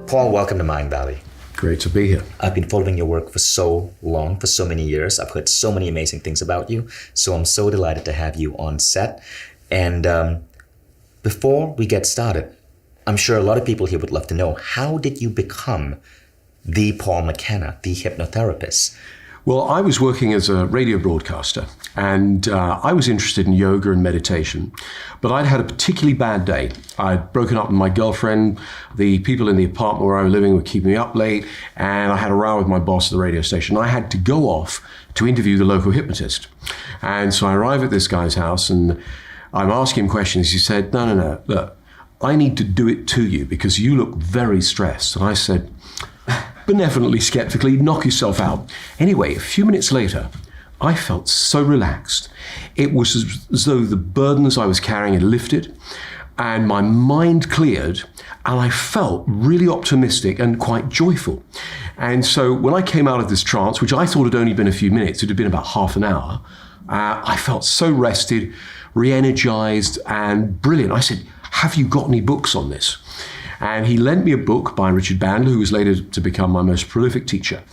Paul, welcome to Mindvalley. Great to be here. I've been following your work for so long, for so many years. I've heard so many amazing things about you. So I'm so delighted to have you on set. And before we get started, I'm sure a lot of people here would love to know, how did you become the Paul Mckenna, the hypnotherapist? Well, I was working as a radio broadcaster, and I was interested in yoga and meditation, but I'd had a particularly bad day. I'd broken up with my girlfriend, the people in the apartment where I was living were keeping me up late, and I had a row with my boss at the radio station. I had to go off to interview the local hypnotist. And so I arrive at this guy's house, and I'm asking him questions. He said, no, look, I need to do it to you because you look very stressed. And I said, benevolently, skeptically, knock yourself out. Anyway, a few minutes later, I felt so relaxed. It was as though the burdens I was carrying had lifted and my mind cleared, and I felt really optimistic and quite joyful. And so when I came out of this trance, which I thought had only been a few minutes, it had been about half an hour, I felt so rested, re-energized and brilliant. I said, have you got any books on this? And he lent me a book by Richard Bandler, who was later to become my most prolific teacher.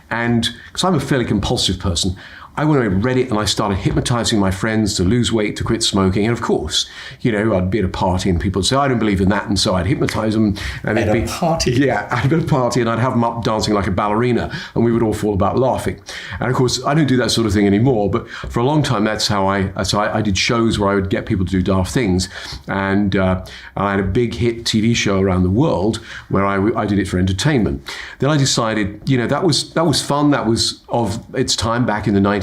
And because I'm a fairly compulsive person, I went and read it and I started hypnotizing my friends to lose weight, to quit smoking. And of course, I'd be at a party and people would say, I don't believe in that. And so I'd hypnotize them. And at a party? Yeah, I'd be at a party and I'd have them up dancing like a ballerina and we would all fall about laughing. And of course, I don't do that sort of thing anymore. But for a long time, that's how I did shows where I would get people to do daft things. And I had a big hit TV show around the world where I did it for entertainment. Then I decided, that was fun. That was of its time back in the 90s.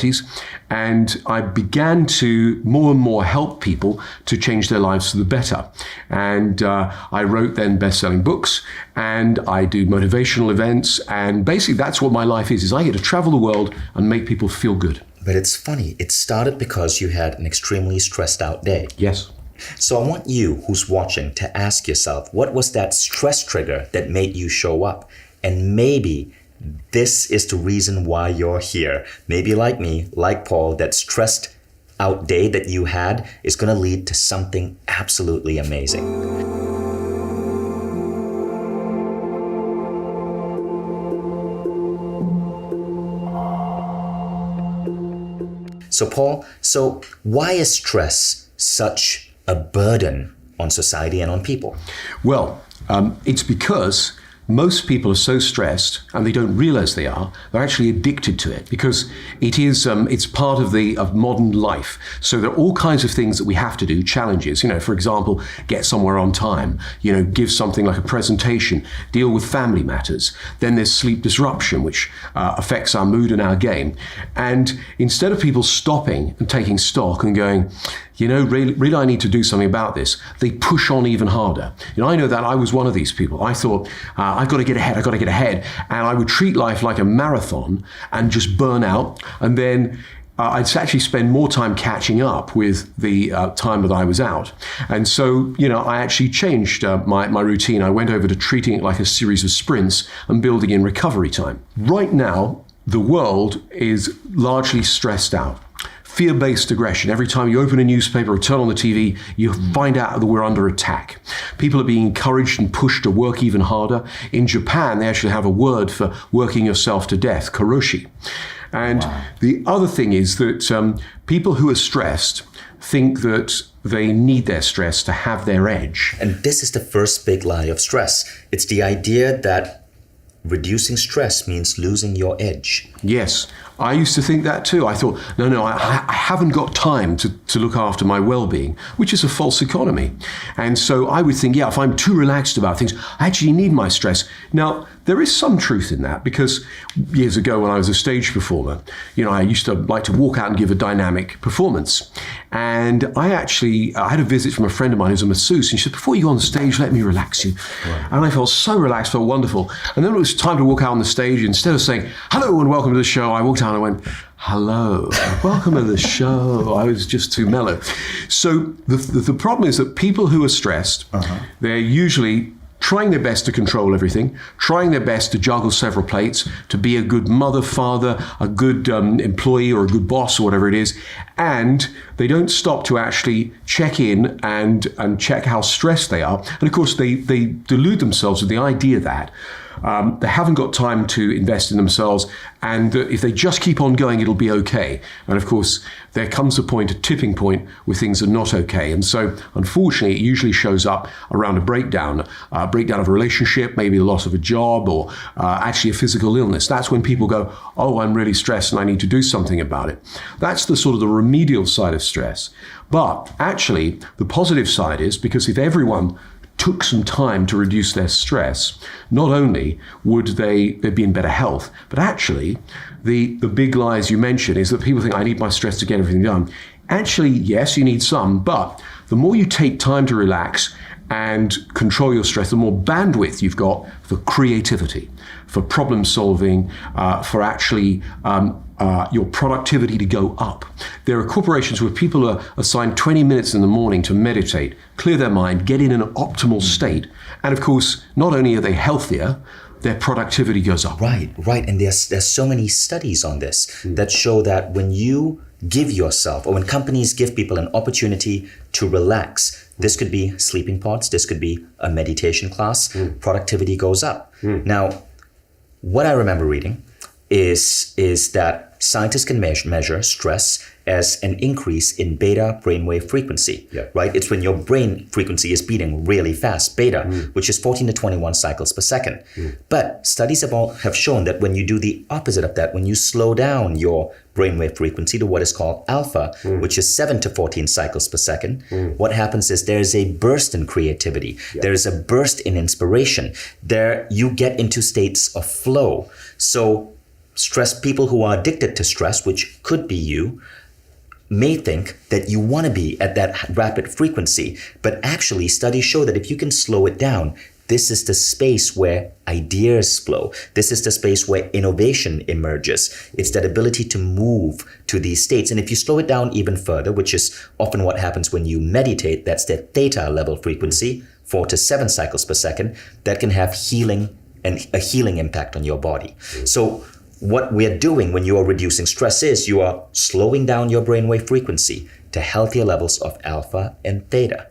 And I began to more and more help people to change their lives for the better. And I wrote then best-selling books, and I do motivational events. And basically that's what my life is I get to travel the world and make people feel good. But it's funny, it started because you had an extremely stressed out day. Yes. So I want you, who's watching, to ask yourself, what was that stress trigger that made you show up? And maybe this is the reason why you're here. Maybe like me, like Paul, that stressed out day that you had is going to lead to something absolutely amazing. So Paul, why is stress such a burden on society and on people? Well, it's because most people are so stressed, and they don't realize they are. They're actually addicted to it because it's part of modern life. So there are all kinds of things that we have to do, challenges. For example, get somewhere on time. Give something like a presentation. Deal with family matters. Then there's sleep disruption, which affects our mood and our game. And instead of people stopping and taking stock and going, really I need to do something about this, they push on even harder. I know that I was one of these people. I thought, I've got to get ahead. And I would treat life like a marathon and just burn out. And then I'd actually spend more time catching up with the time that I was out. And so, I actually changed my routine. I went over to treating it like a series of sprints and building in recovery time. Right now, the world is largely stressed out. Fear-based aggression. Every time you open a newspaper or turn on the TV, you find out that we're under attack. People are being encouraged and pushed to work even harder. In Japan, they actually have a word for working yourself to death, karoshi. And The other thing is that people who are stressed think that they need their stress to have their edge. And this is the first big lie of stress. It's the idea that reducing stress means losing your edge. Yes. I used to think that too. I thought, I haven't got time to look after my well-being, which is a false economy. And so I would think, if I'm too relaxed about things, I actually need my stress. Now, there is some truth in that because years ago when I was a stage performer, I used to like to walk out and give a dynamic performance. And I had a visit from a friend of mine who's a masseuse, and she said, before you go on the stage, let me relax you. Right. And I felt so relaxed, felt wonderful. And then it was time to walk out on the stage. Instead of saying, hello and welcome to the show, I walked out and I went, hello, welcome to the show. I was just too mellow. So the problem is that people who are stressed, they're usually trying their best to control everything, trying their best to juggle several plates, to be a good mother, father, a good employee or a good boss or whatever it is. And they don't stop to actually check in and check how stressed they are. And of course, they delude themselves with the idea that they haven't got time to invest in themselves, and if they just keep on going, it'll be okay. And of course, there comes a tipping point where things are not okay. And so, unfortunately, it usually shows up around a breakdown of a relationship, maybe the loss of a job, or actually a physical illness. That's when people go, oh, I'm really stressed and I need to do something about it. That's the sort of the remedial side of stress. But actually, the positive side is, because if everyone took some time to reduce their stress, not only would they'd be in better health, but actually the big lies you mentioned is that people think, I need my stress to get everything done. Actually, yes, you need some, but the more you take time to relax and control your stress, the more bandwidth you've got for creativity, for problem solving, for actually your productivity to go up. There are corporations where people are assigned 20 minutes in the morning to meditate, clear their mind, get in an optimal state. And of course, not only are they healthier, their productivity goes up. Right. And there's so many studies on this that show that when you give yourself, or when companies give people an opportunity to relax, this could be sleeping pods, this could be a meditation class, productivity goes up. Now, what I remember reading is that scientists can measure stress as an increase in beta brainwave frequency, right? It's when your brain frequency is beating really fast, beta, which is 14 to 21 cycles per second. But studies have shown that when you do the opposite of that, when you slow down your brainwave frequency to what is called alpha, which is 7 to 14 cycles per second, what happens is there's a burst in creativity. There's a burst in inspiration. There you get into states of flow. So people who are addicted to stress, which could be you, may think that you want to be at that rapid frequency. But actually, studies show that if you can slow it down, this is the space where ideas flow. This is the space where innovation emerges. It's that ability to move to these states. And if you slow it down even further, which is often what happens when you meditate, that's the theta level frequency, 4 to 7 cycles per second, that can have healing and a healing impact on your body. So what we're doing when you are reducing stress is you are slowing down your brainwave frequency to healthier levels of alpha and theta.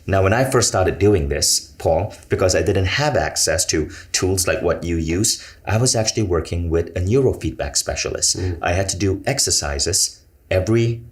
Now, when I first started doing this, Paul, because I didn't have access to tools like what you use, I was actually working with a neurofeedback specialist. I had to do exercises every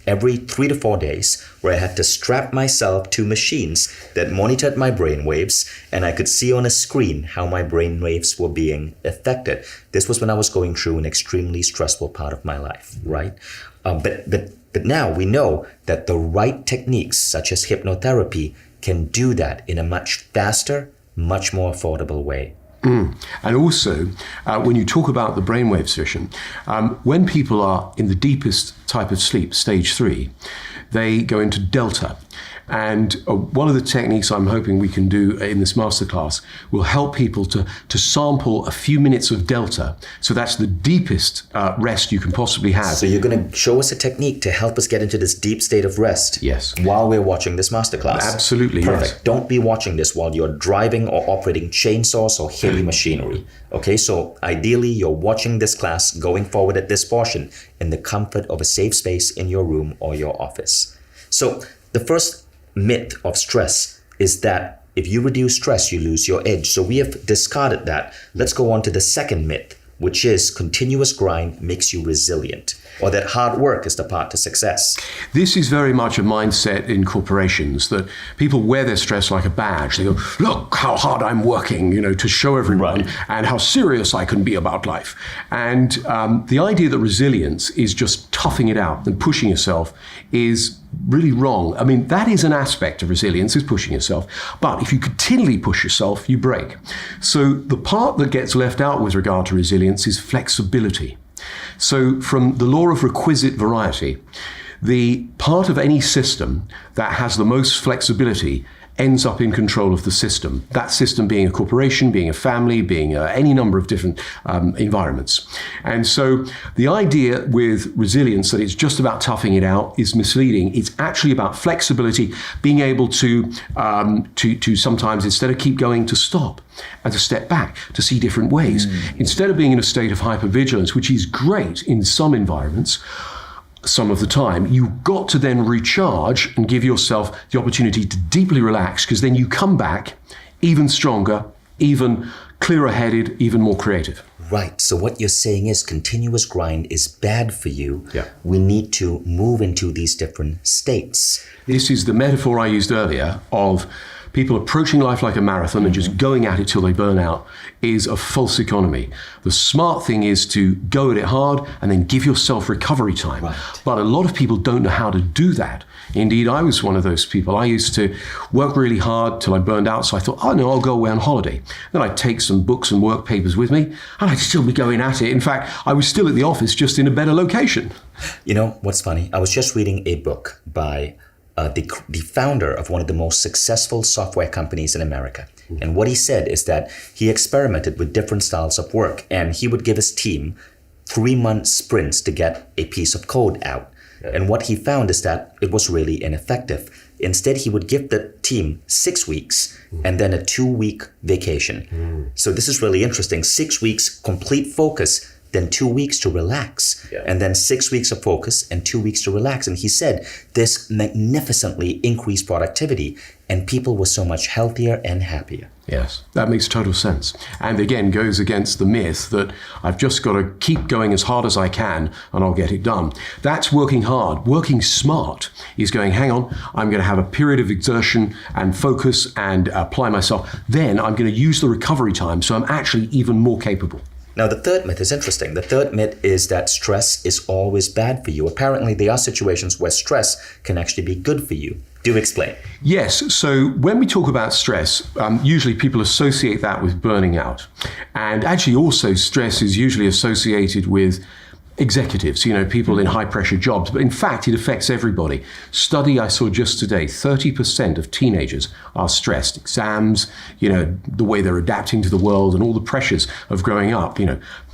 3 to 4 days where I had to strap myself to machines that monitored my brain waves, and I could see on a screen how my brain waves were being affected. This was when I was going through an extremely stressful part of my life, right? But now we know that the right techniques such as hypnotherapy can do that in a much faster, much more affordable way. And also, when you talk about the brainwaves vision, when people are in the deepest type of sleep, stage 3, they go into delta. And one of the techniques I'm hoping we can do in this masterclass will help people to sample a few minutes of delta. So that's the deepest rest you can possibly have. So you're going to show us a technique to help us get into this deep state of rest. Yes. While we're watching this masterclass. Absolutely. Perfect. Yes. Don't be watching this while you're driving or operating chainsaws or heavy machinery. Okay, so ideally you're watching this class going forward at this portion in the comfort of a safe space in your room or your office. So the first myth of stress is that if you reduce stress, you lose your edge. So we have discarded that. Let's go on to the second myth, which is continuous grind makes you resilient, or that hard work is the path to success. This is very much a mindset in corporations that people wear their stress like a badge. They go, look how hard I'm working, to show everyone and how serious I can be about life. And the idea that resilience is just toughing it out and pushing yourself is really wrong. I mean, that is an aspect of resilience, is pushing yourself. But if you continually push yourself, you break. So the part that gets left out with regard to resilience is flexibility. So from the law of requisite variety, the part of any system that has the most flexibility ends up in control of the system. That system being a corporation, being a family, being any number of different environments. And so the idea with resilience that it's just about toughing it out is misleading. It's actually about flexibility, being able to sometimes, instead of keep going, to stop and to step back, to see different ways. Instead of being in a state of hypervigilance, which is great in some environments, some of the time, you've got to then recharge and give yourself the opportunity to deeply relax, because then you come back even stronger, even clearer headed, even more creative. Right. So what you're saying is continuous grind is bad for you. Yeah. We need to move into these different states. This is the metaphor I used earlier of people approaching life like a marathon and just going at it till they burn out is a false economy. The smart thing is to go at it hard and then give yourself recovery time. Right. But a lot of people don't know how to do that. Indeed, I was one of those people. I used to work really hard till I burned out, so I thought, oh no, I'll go away on holiday. Then I'd take some books and work papers with me, and I'd still be going at it. In fact, I was still at the office, just in a better location. You know, what's funny? I was just reading a book by the founder of one of the most successful software companies in America. And what he said is that he experimented with different styles of work, and he would give his team 3-month sprints to get a piece of code out. And what he found is that it was really ineffective. Instead, he would give the team 6 weeks and then a 2-week vacation. So this is really interesting. 6 weeks complete focus, then 2 weeks to relax, and then 6 weeks of focus and 2 weeks to relax. And he said this magnificently increased productivity, and people were so much healthier and happier. Yes, that makes total sense. And again, goes against the myth that I've just got to keep going as hard as I can and I'll get it done. That's working hard. Working smart is going, hang on, I'm going to have a period of exertion and focus and apply myself. Then I'm going to use the recovery time so I'm actually even more capable. Now, the third myth is interesting. The third myth is that stress is always bad for you. Apparently, there are situations where stress can actually be good for you. Do explain. Yes. So when we talk about stress, usually people associate that with burning out. And actually also stress is usually associated with executives, people in high pressure jobs. But in fact, it affects everybody. Study I saw just today, 30% of teenagers are stressed. Exams, the way they're adapting to the world and all the pressures of growing up,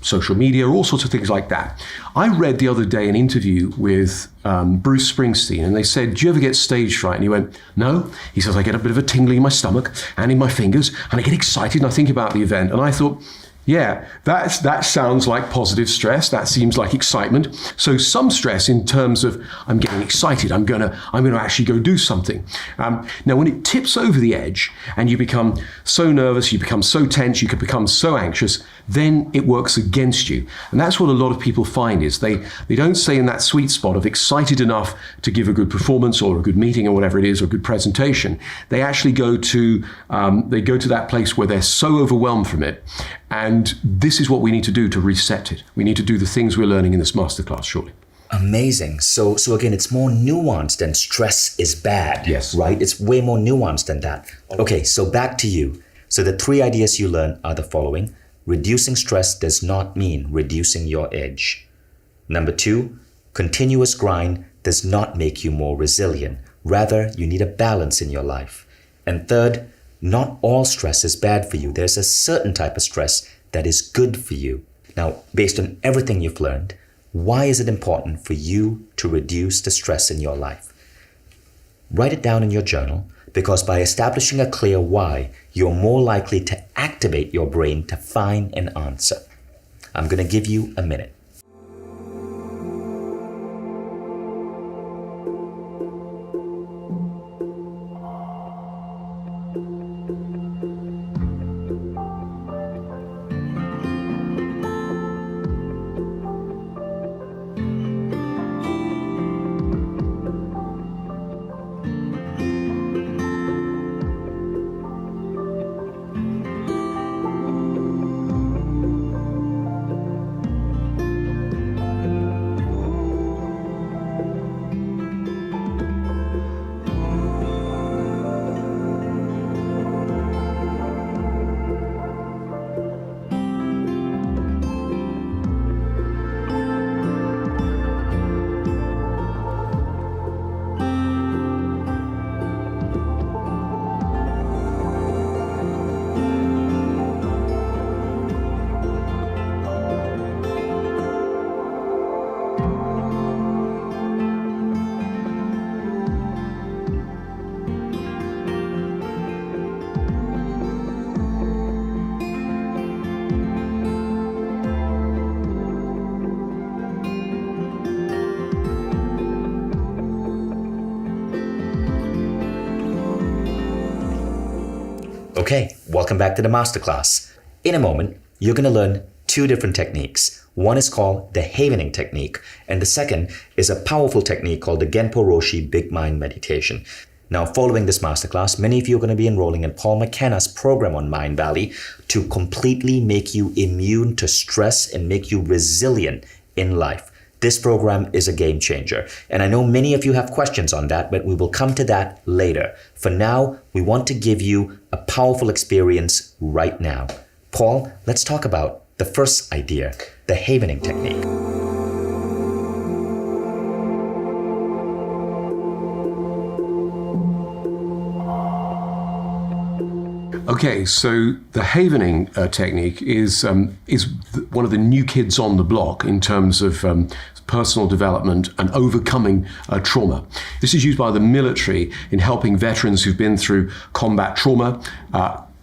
social media, all sorts of things like that. I read the other day an interview with Bruce Springsteen, and they said, do you ever get stage fright? And he went, no. He says, I get a bit of a tingling in my stomach and in my fingers, and I get excited and I think about the event. And I thought, yeah, that sounds like positive stress. That seems like excitement. So some stress in terms of I'm getting excited. I'm going to actually go do something. Now, when it tips over the edge and you become so nervous, you become so tense, you can become so anxious, then it works against you. And that's what a lot of people find is they don't stay in that sweet spot of excited enough to give a good performance or a good meeting or whatever it is, or a good presentation. They actually go to that place where they're so overwhelmed from it. And this is what we need to do to reset it. We need to do the things we're learning in this masterclass shortly. Amazing. So again, it's more nuanced than stress is bad. Yes. Right? It's way more nuanced than that. Okay, so back to you. So the 3 ideas you learn are the following. Reducing stress does not mean reducing your edge. Number 2, continuous grind does not make you more resilient. Rather, you need a balance in your life. And third, not all stress is bad for you. There's a certain type of stress that is good for you. Now, based on everything you've learned, why is it important for you to reduce the stress in your life? Write it down in your journal, because by establishing a clear why, you're more likely to activate your brain to find an answer. I'm going to give you a minute. Okay, welcome back to the masterclass. In a moment, you're going to learn 2 different techniques. One is called the havening technique, and the second is a powerful technique called the Genpo Roshi Big Mind Meditation. Now, following this masterclass, many of you are going to be enrolling in Paul Mckenna's program on Mindvalley to completely make you immune to stress and make you resilient in life. This program is a game changer, and I know many of you have questions on that, but we will come to that later. For now, we want to give you a powerful experience right now. Paul, let's talk about the first idea, the havening technique. Okay, so the havening technique is one of the new kids on the block in terms of personal development and overcoming trauma. This is used by the military in helping veterans who've been through combat trauma,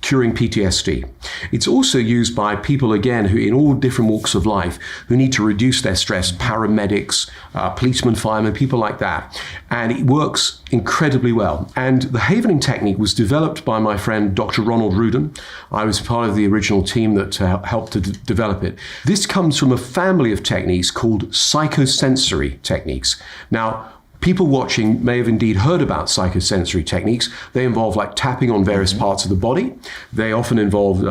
curing PTSD. It's also used by people, again, who in all different walks of life, who need to reduce their stress, paramedics, policemen, firemen, people like that. And it works incredibly well. And the havening technique was developed by my friend, Dr. Ronald Rudin. I was part of the original team that helped to develop it. This comes from a family of techniques called psychosensory techniques. Now, people watching may have indeed heard about psychosensory techniques. They involve like tapping on various parts of the body. They often involve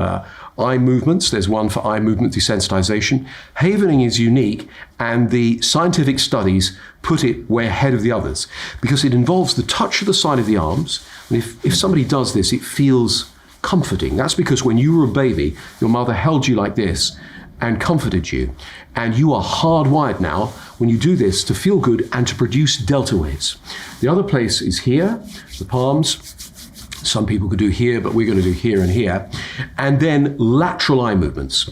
eye movements. There's one for eye movement desensitization. Havening is unique, and the scientific studies put it way ahead of the others because it involves the touch of the side of the arms. And if somebody does this, it feels comforting. That's because when you were a baby, your mother held you like this and comforted you. And you are hardwired now, when you do this, to feel good and to produce delta waves. The other place is here, the palms. Some people could do here, but we're going to do here and here. And then lateral eye movements.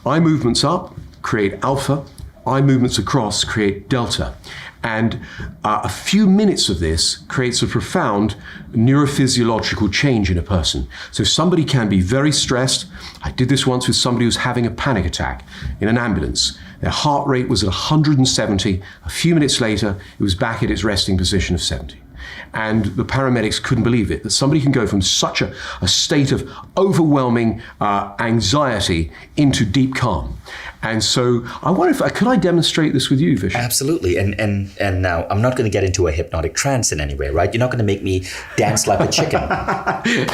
Eye movements up create alpha. Eye movements across create delta. And a few minutes of this creates a profound neurophysiological change in a person. So somebody can be very stressed. I did this once with somebody who was having a panic attack in an ambulance. Their heart rate was at 170. A few minutes later, it was back at its resting position of 70. And the paramedics couldn't believe it, that somebody can go from such a state of overwhelming anxiety into deep calm. And so I wonder could I demonstrate this with you, Vishen? Absolutely. And now I'm not going to get into a hypnotic trance in any way, right? You're not going to make me dance like a chicken.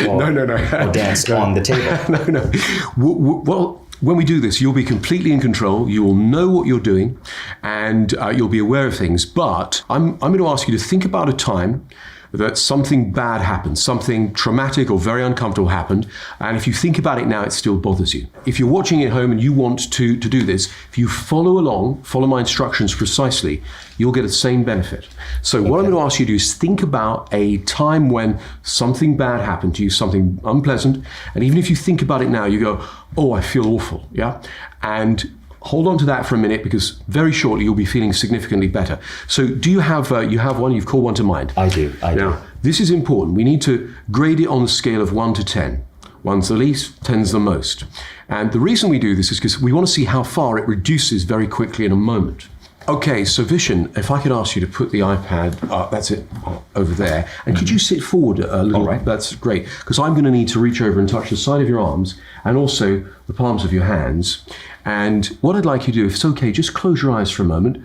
Or, No. Or dance on the table. No. Well, when we do this, you'll be completely in control. You will know what you're doing, and you'll be aware of things. But I'm going to ask you to think about a time that something bad happened, something traumatic or very uncomfortable happened, and if you think about it now, it still bothers you. If you're watching at home and you want to do this, if you follow my instructions precisely, you'll get the same benefit. So what I'm going to ask you to do is think about a time when something bad happened to you, something unpleasant, and even if you think about it now, you go, oh, I feel awful, yeah? And hold on to that for a minute, because very shortly you'll be feeling significantly better. So do you have one? You've called one to mind? I do. Now, this is important. We need to grade it on a scale of 1 to 10. 1's the least, 10's the most. And the reason we do this is because we want to see how far it reduces very quickly in a moment. Okay, so Vishen, if I could ask you to put the iPad, that's it, over there. And could you sit forward a little? All right. That's great, because I'm going to need to reach over and touch the side of your arms and also the palms of your hands. And what I'd like you to do, if it's okay, just close your eyes for a moment.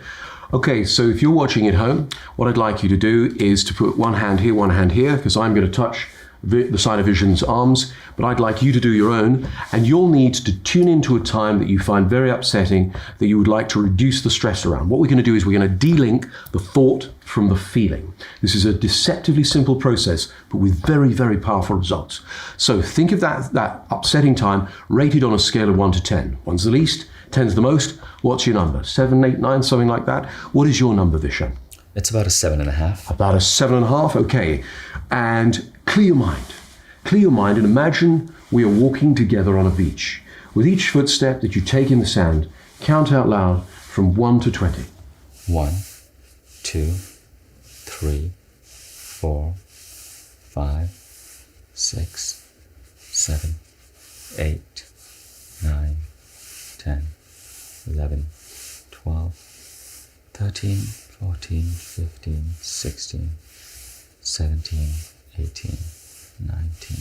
Okay, so if you're watching at home, what I'd like you to do is to put one hand here, because I'm going to touch the side of Vishen's arms, but I'd like you to do your own, and you'll need to tune into a time that you find very upsetting, that you would like to reduce the stress around. What we're going to do is we're going to de-link the thought from the feeling. This is a deceptively simple process, but with very, very powerful results. So think of that upsetting time rated on a scale of 1 to 10. 1's the least, 10's the most. What's your number? 7, 8, 9, something like that? What is your number, Vishen? It's about a 7.5. About a 7.5, okay. And clear your mind. Clear your mind and imagine we are walking together on a beach. With each footstep that you take in the sand, count out loud from 1 to 20. 1, 2, 3, 4, 5, 6, 7, 8, 9, 10, 11, 12, 13, 14, 15, 16, 17, 18, 19,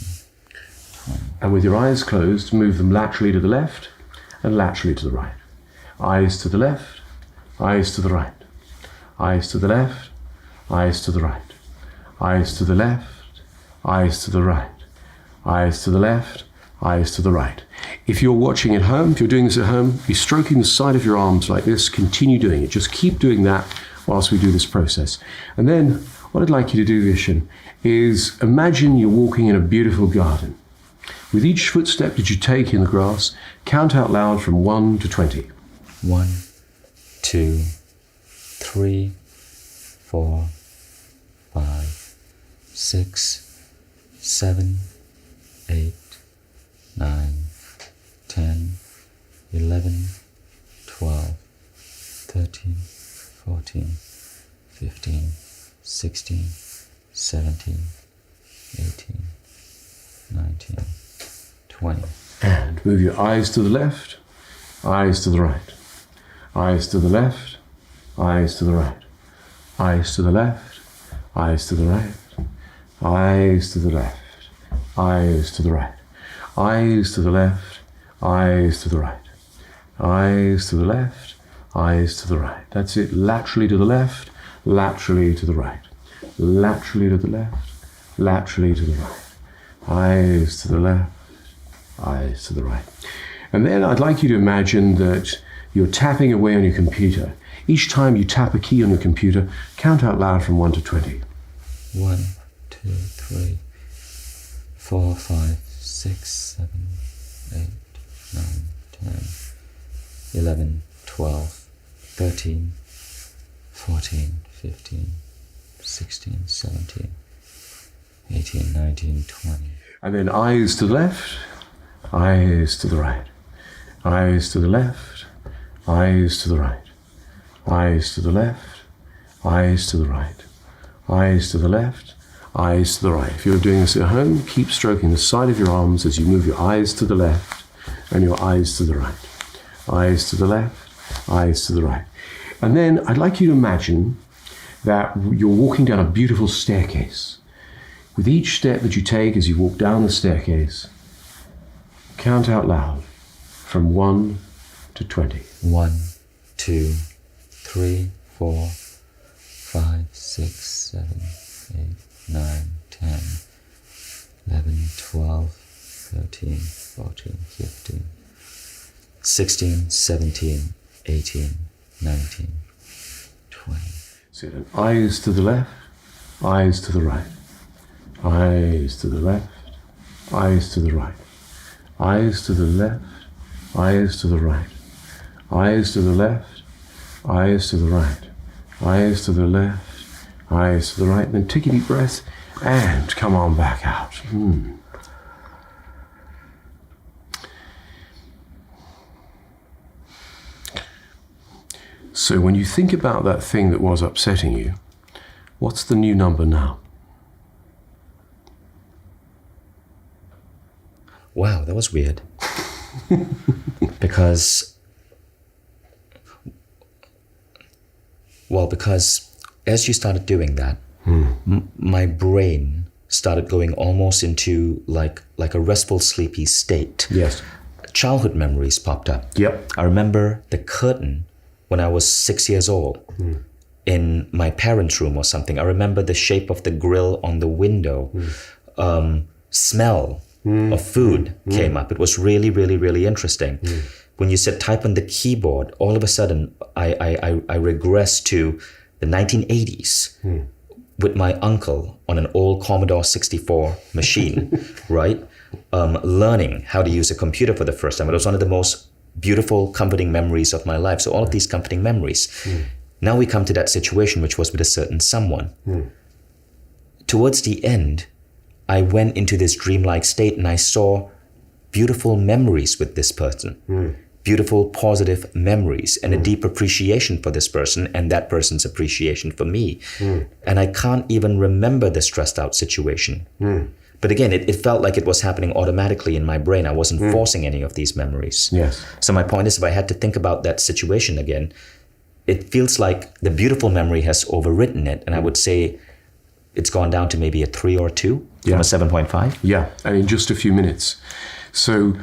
And with your eyes closed, move them laterally to the left and laterally to the right. Eyes to the left, eyes to the right. Eyes to the left, eyes to the right. Eyes to the left, eyes to the right. Eyes to the left, eyes to the right. If you're watching at home, if you're doing this at home, be stroking the side of your arms like this. Continue doing it. Just keep doing that whilst we do this process. And then what I'd like you to do, Vishen, is imagine you're walking in a beautiful garden. With each footstep that you take in the grass, count out loud from 1 to 20. 1, 2, 3, 4, 5, 6, 7, 8, 9, 10, 11, 12, 13, 14, 15, 16, 17, 18, 19, 20. And move your eyes to the left, eyes to the right. Eyes to the left, eyes to the right. Eyes to the left, eyes to the right. Eyes to the left, eyes to the right. Eyes to the left, eyes to the right. Eyes to the left, eyes to the right. That's it. Laterally to the left, laterally to the right. Laterally to the left, laterally to the right. Eyes to the left, eyes to the right. And then I'd like you to imagine that you're tapping away on your computer. Each time you tap a key on your computer, count out loud from 1 to 20. 1, 2, 3, 4, 5, 6, 7, 8, 9, 10, 11, 12, 13, 14, 15, 16, 17, 18, 19, 20. And then eyes to the left, eyes to the right. Eyes to the left, eyes to the right. Eyes to the left, eyes to the right. Eyes to the left, eyes to the right. If you're doing this at home, keep stroking the side of your arms as you move your eyes to the left and your eyes to the right. Eyes to the left, eyes to the right. And then I'd like you to imagine that you're walking down a beautiful staircase. With each step that you take as you walk down the staircase, count out loud from 1 to 20. 1, 2, 3, 4, 5, 6, 7, 8, 9, 10, 11, 12, 13, 14, 15, 16, 17, 18, 19, 20. So then eyes to the left, eyes to the right. Eyes to the left, eyes to the right. Eyes to the left, eyes to the right. Eyes to the left, eyes to the right. Eyes to the left, eyes to the right. Then take a deep breath and come on back out. So when you think about that thing that was upsetting you, what's the new number now? Wow, that was weird. because as you started doing that, my brain started going almost into like a restful, sleepy state. Yes. Childhood memories popped up. Yep. I remember the curtain when I was 6 years old in my parents' room or something. I remember the shape of the grill on the window. Smell of food came up. It was really, really, really interesting. When you said type on the keyboard, all of a sudden I regressed to the 1980s with my uncle on an old Commodore 64 machine, right? Learning how to use a computer for the first time. It was one of the most beautiful, comforting memories of my life. So all of these comforting memories. Now we come to that situation, which was with a certain someone. Towards the end, I went into this dreamlike state and I saw beautiful memories with this person. Beautiful, positive memories and a deep appreciation for this person and that person's appreciation for me. And I can't even remember the stressed out situation. But again, it felt like it was happening automatically in my brain. I wasn't forcing any of these memories. Yes. So my point is, if I had to think about that situation again, it feels like the beautiful memory has overwritten it. And I would say it's gone down to maybe a 3 or a 2 Yeah. from a 7.5. Yeah, and in just a few minutes. So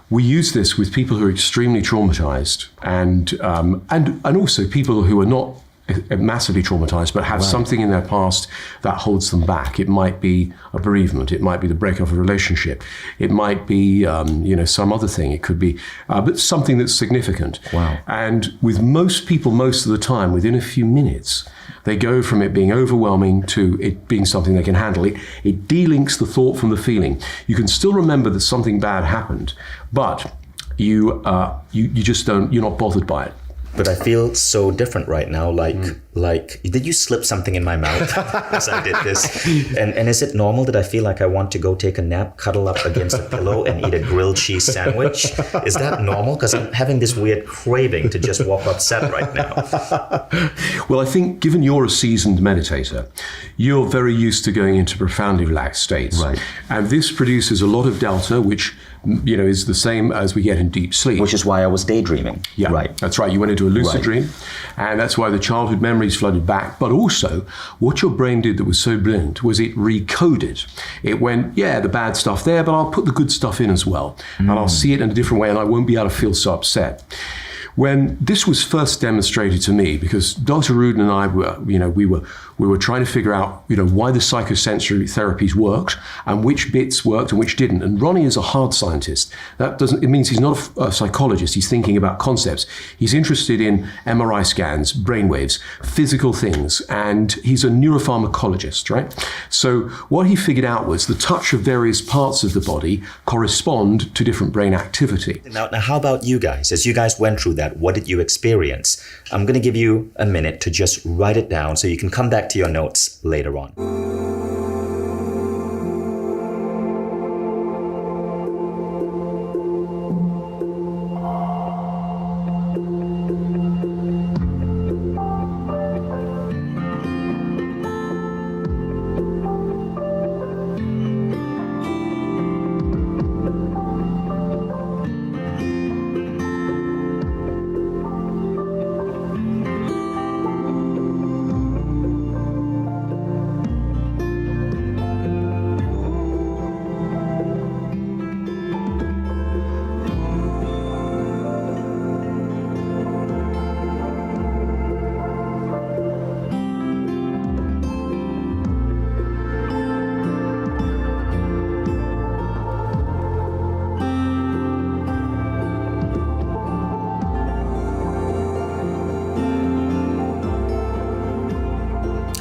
we use this with people who are extremely traumatized and also people who are not massively traumatized but have something in their past that holds them back. It might be a bereavement, it might be the breakup of a relationship, it might be some other thing, it could be but something that's significant. Wow. And with most people, most of the time, within a few minutes, they go from it being overwhelming to it being something they can handle. It delinks the thought from the feeling. You can still remember that something bad happened, but you just don't, you're not bothered by it. But I feel so different right now. Like, did you slip something in my mouth as I did this? And is it normal that I feel like I want to go take a nap, cuddle up against a pillow, and eat a grilled cheese sandwich? Is that normal? Because I'm having this weird craving to just walk off set right now. Well, I think given you're a seasoned meditator, you're very used to going into profoundly relaxed states. Right. And this produces a lot of delta, which is the same as we get in deep sleep. Which is why I was daydreaming. Yeah, right. That's right. You went into a lucid dream, and that's why the childhood memories flooded back. But also, what your brain did that was so brilliant was it recoded. It went, the bad stuff there, but I'll put the good stuff in as well, and I'll see it in a different way, and I won't be able to feel so upset. When this was first demonstrated to me, because Dr. Rudin and I were, we were trying to figure out, why the psychosensory therapies worked and which bits worked and which didn't. And Ronnie is a hard scientist. It means he's not a psychologist. He's thinking about concepts. He's interested in MRI scans, brainwaves, physical things, and he's a neuropharmacologist, right? So what he figured out was the touch of various parts of the body correspond to different brain activity. Now, how about you guys? As you guys went through that, what did you experience? I'm going to give you a minute to just write it down so you can come back to your notes later on.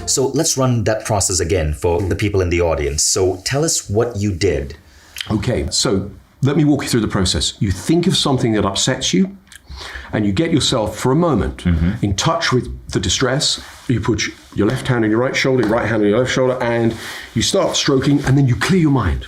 So let's run that process again for the people in the audience. So tell us what you did. Okay, so let me walk you through the process. You think of something that upsets you, and you get yourself for a moment in touch with the distress. You put your left hand on your right shoulder, your right hand on your left shoulder, and you start stroking, and then you clear your mind.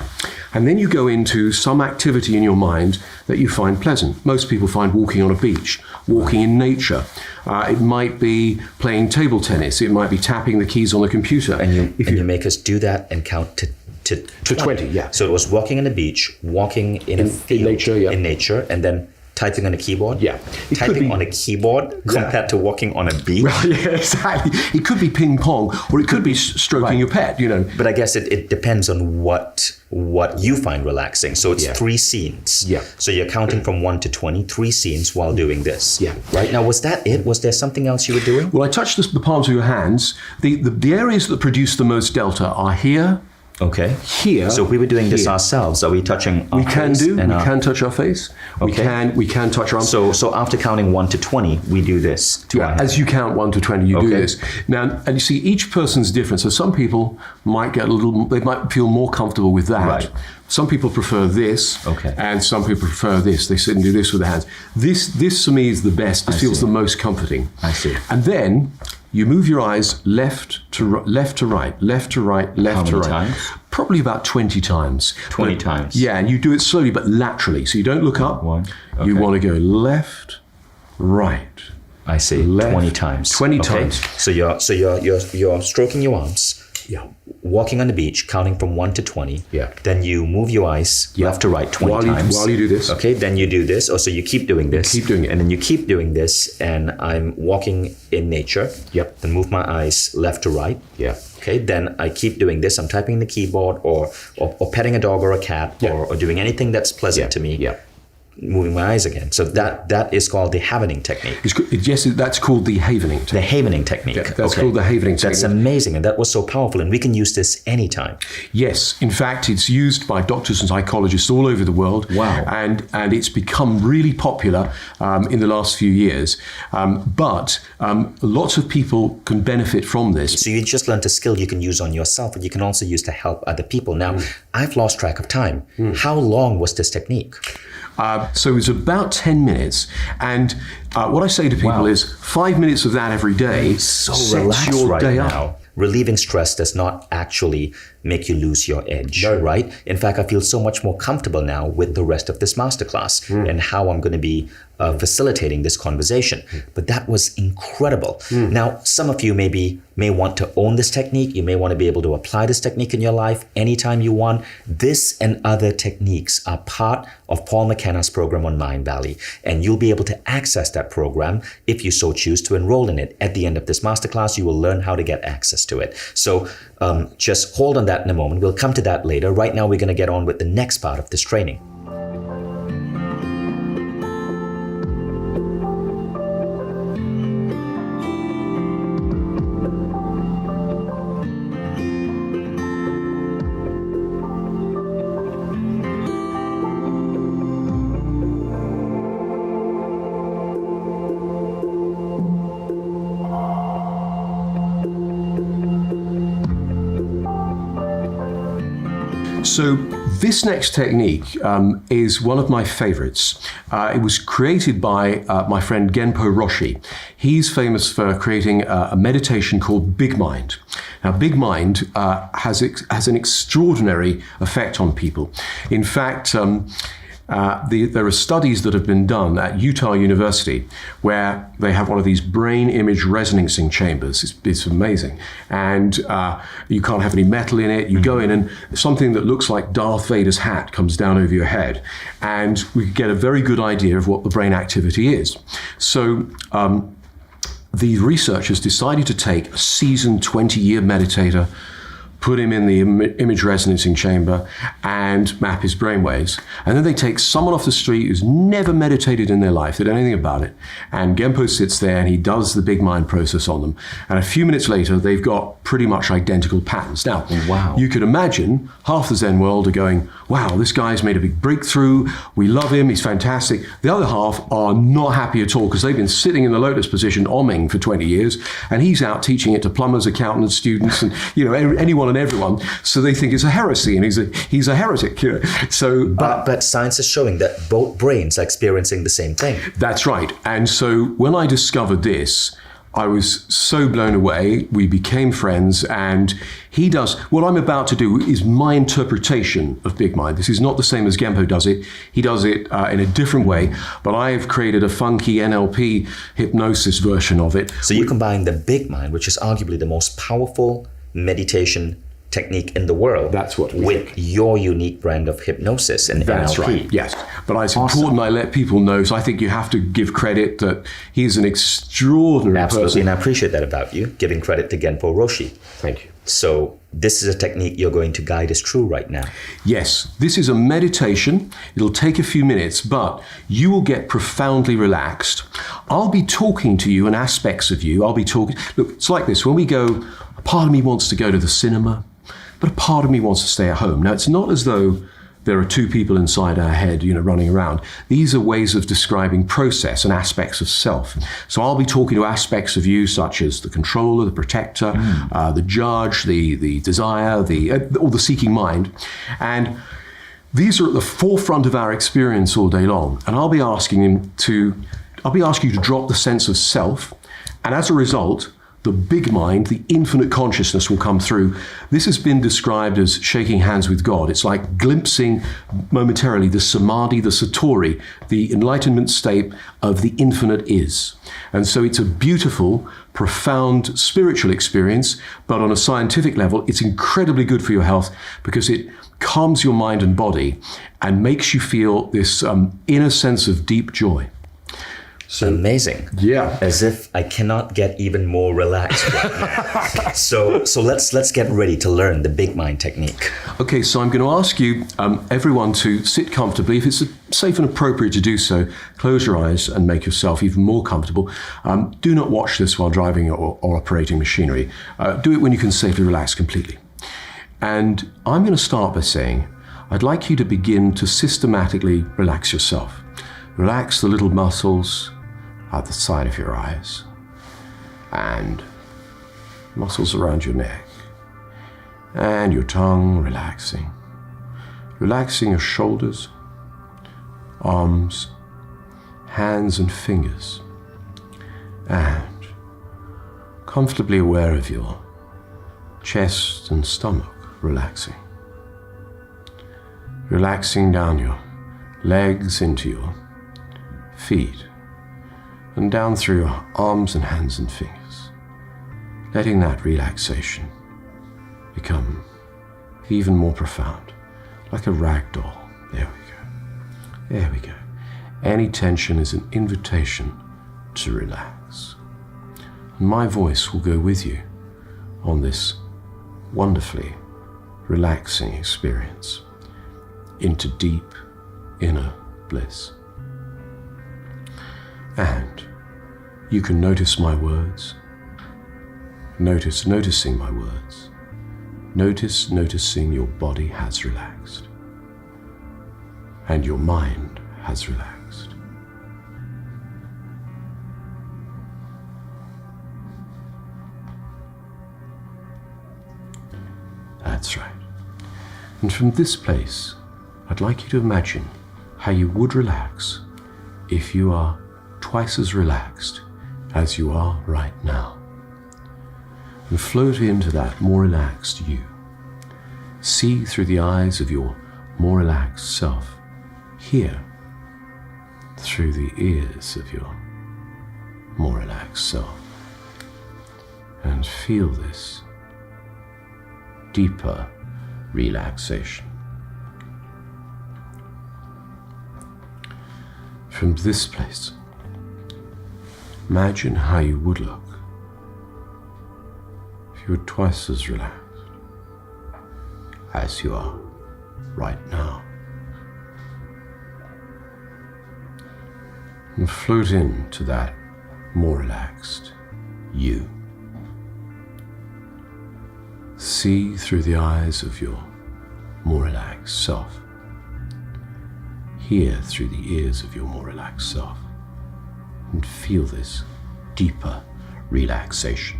And then you go into some activity in your mind that you find pleasant. Most people find walking on a beach, walking in nature. It might be playing table tennis. It might be tapping the keys on the computer. And you make us do that and count to 20, yeah. So it was walking on the beach, walking in a field, in nature, and then typing on a keyboard? Yeah. Typing on a keyboard compared to walking on a beach? Well, yeah, exactly. It could be ping pong, or it could be stroking your pet, But I guess it depends on what you find relaxing. So it's 3 scenes. Yeah. So you're counting from 1 to 20, 3 scenes while doing this. Yeah. Right? Now, was that it? Was there something else you were doing? Well, I touched the palms of your hands. The areas that produce the most delta are here, Okay. here. So if we were doing this ourselves, are we touching our face? We can touch our face. Okay. We can touch our arms. So after counting 1 to 20, we do this to our head. As you count 1 to 20, you do this. Now, and you see, each person's different. So some people might they might feel more comfortable with that. Right. Some people prefer this, Okay. and some people prefer this. They sit and do this with their hands. This for me is the best. This feels the most comforting. I see. And then you move your eyes left to right, left to right, left to right, left to right. How many times? Probably about 20 times. 20 times. Yeah, and you do it slowly but laterally. So you don't look up. One. Okay. You want to go left, right. I see. Left. 20 times. 20 times. So you're stroking your arms Yeah. walking on the beach, counting from 1 to 20. Yeah. Then you move your eyes left to right 20 times. While you do this. Okay, then you do this. So you keep doing this. Keep doing it. And then you keep doing this, and I'm walking in nature. Yep. Then move my eyes left to right. Yeah. Okay, then I keep doing this. I'm typing in the keyboard or petting a dog or a cat or doing anything that's pleasant to me. Yeah. Moving my eyes again. So that is called the havening technique. Yes, that's called the havening technique. The havening technique. Yeah, that's called the havening technique. That's amazing, and that was so powerful, and we can use this anytime. Yes, in fact, it's used by doctors and psychologists all over the world. Wow. And it's become really popular in the last few years. But lots of people can benefit from this. So you just learned a skill you can use on yourself, but you can also use to help other people. Now, I've lost track of time. How long was this technique? So it's about 10 minutes. And what I say to people is 5 minutes of that every day sets Relax your right day now. up. Relieving stress does not actually make you lose your edge, right? In fact, I feel so much more comfortable now with the rest of this masterclass and how I'm going to be facilitating this conversation. But that was incredible. Now, some of you may want to own this technique. You may want to be able to apply this technique in your life anytime you want. This and other techniques are part of Paul Mckenna's program on Mindvalley, and you'll be able to access that program if you so choose to enroll in it. At the end of this masterclass, you will learn how to get access to it. So just hold on that in a moment. We'll come to that later. Right now, we're going to get on with the next part of this training. So this next technique is one of my favorites. It was created by my friend Genpo Roshi. He's famous for creating a meditation called Big Mind. Now, Big Mind has an extraordinary effect on people. In fact, there are studies that have been done at Utah University where they have one of these brain image resonancing chambers. It's amazing. And you can't have any metal in it. You go in and something that looks like Darth Vader's hat comes down over your head. And we get a very good idea of what the brain activity is. So the researchers decided to take a seasoned 20-year meditator, put him in the image resonancing chamber and map his brainwaves. And then they take someone off the street who's never meditated in their life, they don't know anything about it. And Genpo sits there and he does the Big Mind process on them. And a few minutes later, they've got pretty much identical patterns. Now, you could imagine half the Zen world are going, wow, this guy's made a big breakthrough. We love him. He's fantastic. The other half are not happy at all because they've been sitting in the lotus position omming for 20 years. And he's out teaching it to plumbers, accountants, students, and anyone and everyone. So they think it's a heresy and he's a heretic. So, but science is showing that both brains are experiencing the same thing. That's right. And so when I discovered this, I was so blown away. We became friends, and he does what I'm about to do is my interpretation of Big Mind. This is not the same as Genpo does it. He does it in a different way, but I have created a funky NLP hypnosis version of it. So you combine the Big Mind, which is arguably the most powerful meditation technique in the world. That's what we with think. your unique brand of hypnosis and That's NLP. right. Yes, but it's important I let people know. So I think you have to give credit that he's an extraordinary Absolutely, person. and I appreciate that about you, giving credit to Genpo Roshi. Thank you. So this is a technique you're going to guide us through right now. Yes, this is a meditation. It'll take a few minutes, but you will get profoundly relaxed. I'll be talking to you and aspects of you. I'll be talking. Look, it's like this. When we go, a part of me wants to go to the cinema, but a part of me wants to stay at home. Now, it's not as though there are two people inside our head, running around. These are ways of describing process and aspects of self. So I'll be talking to aspects of you, such as the controller, the protector, the judge, the desire, or the seeking mind. And these are at the forefront of our experience all day long. And I'll be asking you to drop the sense of self. And as a result, the big mind, the infinite consciousness will come through. This has been described as shaking hands with God. It's like glimpsing momentarily the samadhi, the satori, the enlightenment state of the infinite is. And so it's a beautiful, profound spiritual experience, but on a scientific level, it's incredibly good for your health because it calms your mind and body and makes you feel this inner sense of deep joy. So amazing. Yeah. As if I cannot get even more relaxed right now. So let's get ready to learn the big mind technique. Okay, so I'm going to ask you, everyone, to sit comfortably. If it's safe and appropriate to do so, close your eyes and make yourself even more comfortable. Do not watch this while driving or operating machinery. Do it when you can safely relax completely. And I'm going to start by saying, I'd like you to begin to systematically relax yourself. Relax the little muscles at the side of your eyes and muscles around your neck and your tongue, relaxing your shoulders, arms, hands and fingers, and comfortably aware of your chest and stomach, relaxing down your legs into your feet and down through your arms and hands and fingers, letting that relaxation become even more profound, like a rag doll. There we go. Any tension is an invitation to relax. And my voice will go with you on this wonderfully relaxing experience into deep inner bliss. And you can notice my words, noticing my words, noticing your body has relaxed and your mind has relaxed. That's right. And from this place, I'd like you to imagine how you would relax if you are twice as relaxed as you are right now. And float into that more relaxed you. See through the eyes of your more relaxed self. Hear through the ears of your more relaxed self. And feel this deeper relaxation. From this place, imagine how you would look if you were twice as relaxed as you are right now. And float into that more relaxed you. See through the eyes of your more relaxed self. Hear through the ears of your more relaxed self. And feel this deeper relaxation.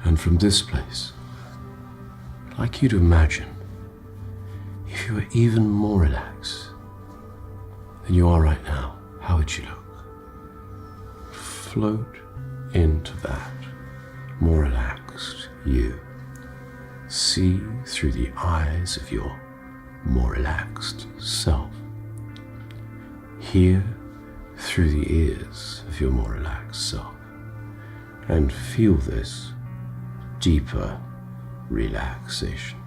And from this place, I'd like you to imagine if you were even more relaxed than you are right now, how would you look? Float into that more relaxed you. See through the eyes of your more relaxed self. Hear through the ears of your more relaxed self. And feel this deeper relaxation.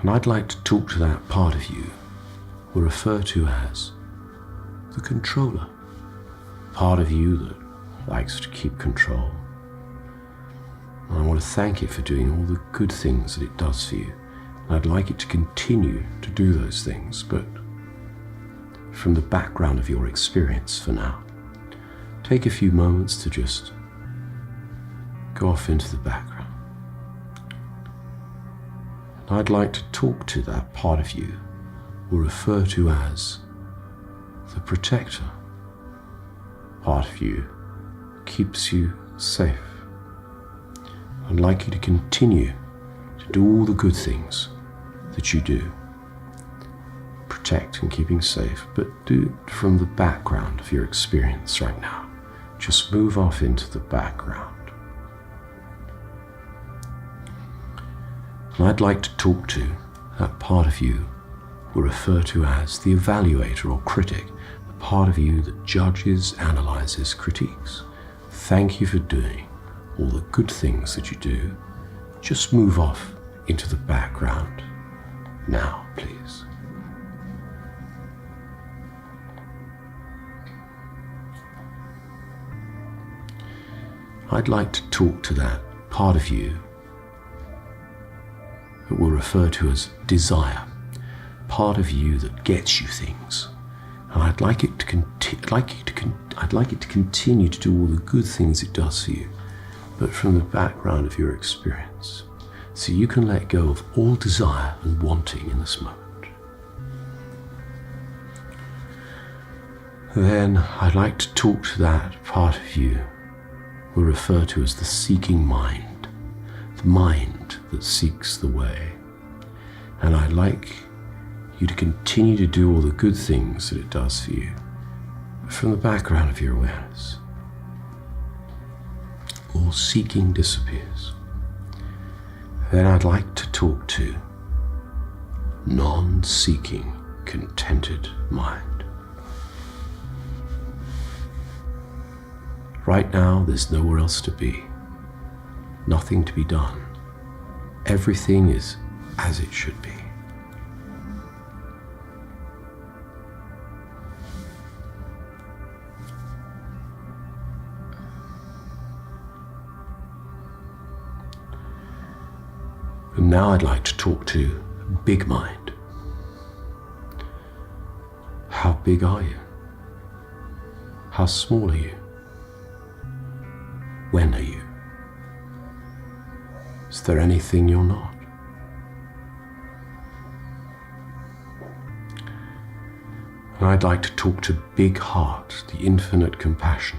And I'd like to talk to that part of you we refer to as the controller, part of you that likes to keep control. And I want to thank it for doing all the good things that it does for you. And I'd like it to continue to do those things, but from the background of your experience for now. Take a few moments to just go off into the background. And I'd like to talk to that part of you we'll refer to as the protector. Part of you keeps you safe. I'd like you to continue to do all the good things that you do. Protect and keeping safe, but do it from the background of your experience right now. Just move off into the background. And I'd like to talk to that part of you we'll refer to as the evaluator or critic, the part of you that judges, analyzes, critiques. Thank you for doing all the good things that you do. Just move off into the background now, please. I'd like to talk to that part of you that we'll refer to as desire, part of you that gets you things. And I'd like it to continue to do all the good things it does for you, but from the background of your experience, so you can let go of all desire and wanting in this moment. Then I'd like to talk to that part of you we'll refer to as the seeking mind, the mind that seeks the way. And I'd like you to continue to do all the good things that it does for you, but from the background of your awareness. All seeking disappears. Then I'd like to talk to non-seeking, contented mind. Right now, there's nowhere else to be, nothing to be done. Everything is as it should be. And now I'd like to talk to big mind. How big are you? How small are you? When are you? Is there anything you're not? And I'd like to talk to big heart, the infinite compassion.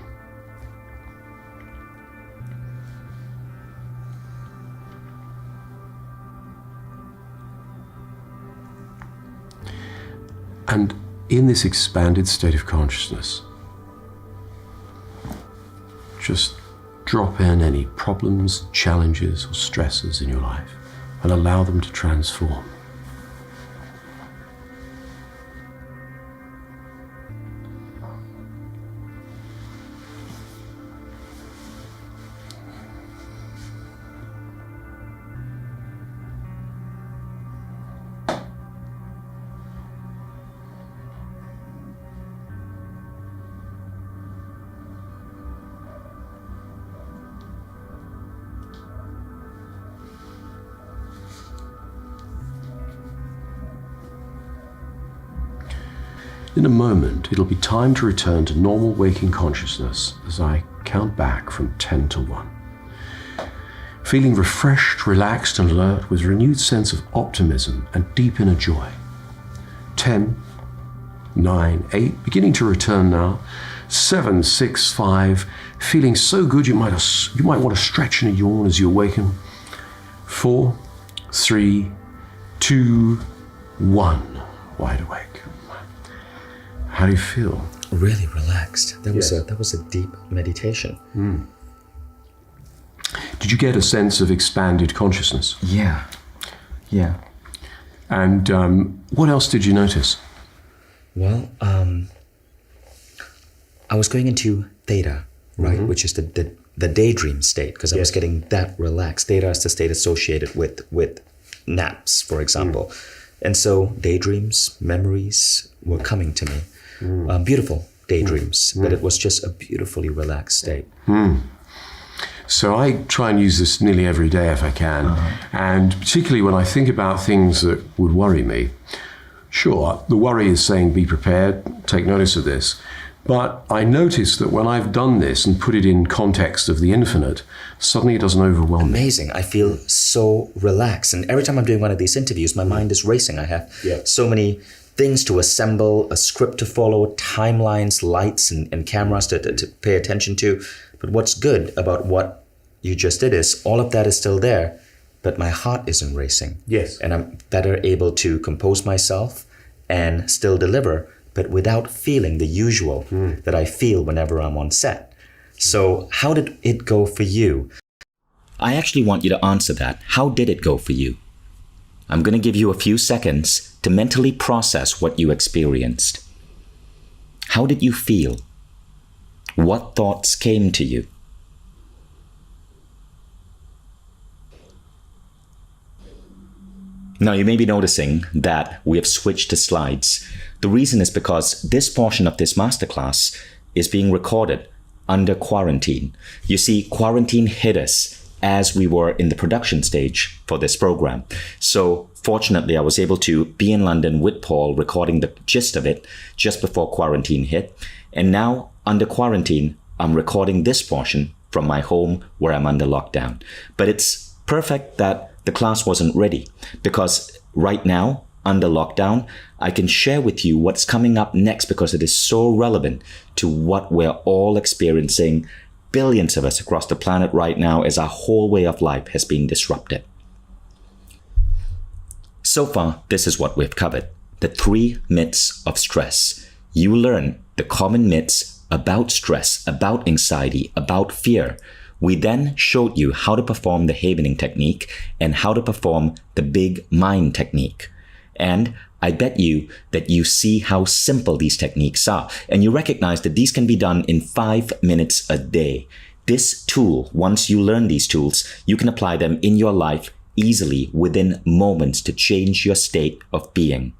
And in this expanded state of consciousness, just drop in any problems, challenges, or stresses in your life and allow them to transform. In a moment, it'll be time to return to normal waking consciousness as I count back from 10 to 1. Feeling refreshed, relaxed, and alert with a renewed sense of optimism and deep inner joy. 10, 9, 8, beginning to return now. 7, 6, 5, feeling so good you might want to stretch in a yawn as you awaken. 4, 3, 2, 1, wide awake. How do you feel? Really relaxed. That was a deep meditation. Did you get a sense of expanded consciousness? Yeah. And what else did you notice? Well, I was going into theta, right, which is the daydream state, because I was getting that relaxed. Theta is the state associated with naps, for example. And so daydreams, memories were coming to me. Beautiful daydreams, but it was just a beautifully relaxed state. So I try and use this nearly every day if I can. And particularly when I think about things that would worry me, Sure, the worry is saying be prepared, take notice of this. But I notice that when I've done this and put it in context of the infinite, suddenly it doesn't overwhelm me. Amazing. I feel so relaxed. And every time I'm doing one of these interviews, my mind is racing. I have so many things to assemble, a script to follow, timelines, lights, and cameras to pay attention to. But what's good about what you just did is all of that is still there, but my heart isn't racing. Yes. And I'm better able to compose myself and still deliver, but without feeling the usual that I feel whenever I'm on set. So how did it go for you? I actually want you to answer that. How did it go for you? I'm going to give you a few seconds to mentally process what you experienced. How did you feel? What thoughts came to you? Now, you may be noticing that we have switched to slides. The reason is because this portion of this masterclass is being recorded under quarantine. You see, quarantine hit us as we were in the production stage for this program. So fortunately, I was able to be in London with Paul recording the gist of it just before quarantine hit. And now, under quarantine, I'm recording this portion from my home where I'm under lockdown. But it's perfect that the class wasn't ready, because right now, under lockdown, I can share with you what's coming up next because it is so relevant to what we're all experiencing, billions of us across the planet right now, as our whole way of life has been disrupted. So far, this is what we've covered. The 3 myths of stress. You learn the common myths about stress, about anxiety, about fear. We then showed you how to perform the Havening technique and how to perform the big mind technique. And I bet you that you see how simple these techniques are, and you recognize that these can be done in 5 minutes a day. This tool, once you learn these tools, you can apply them in your life easily within moments to change your state of being.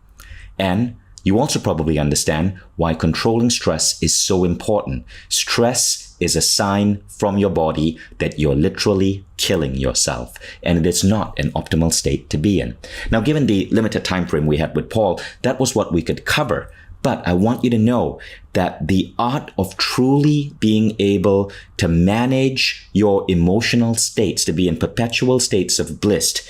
And you also probably understand why controlling stress is so important. Stress is a sign from your body that you're literally killing yourself, and it is not an optimal state to be in. Now, given the limited time frame we had with Paul, that was what we could cover. But I want you to know that the art of truly being able to manage your emotional states, to be in perpetual states of bliss,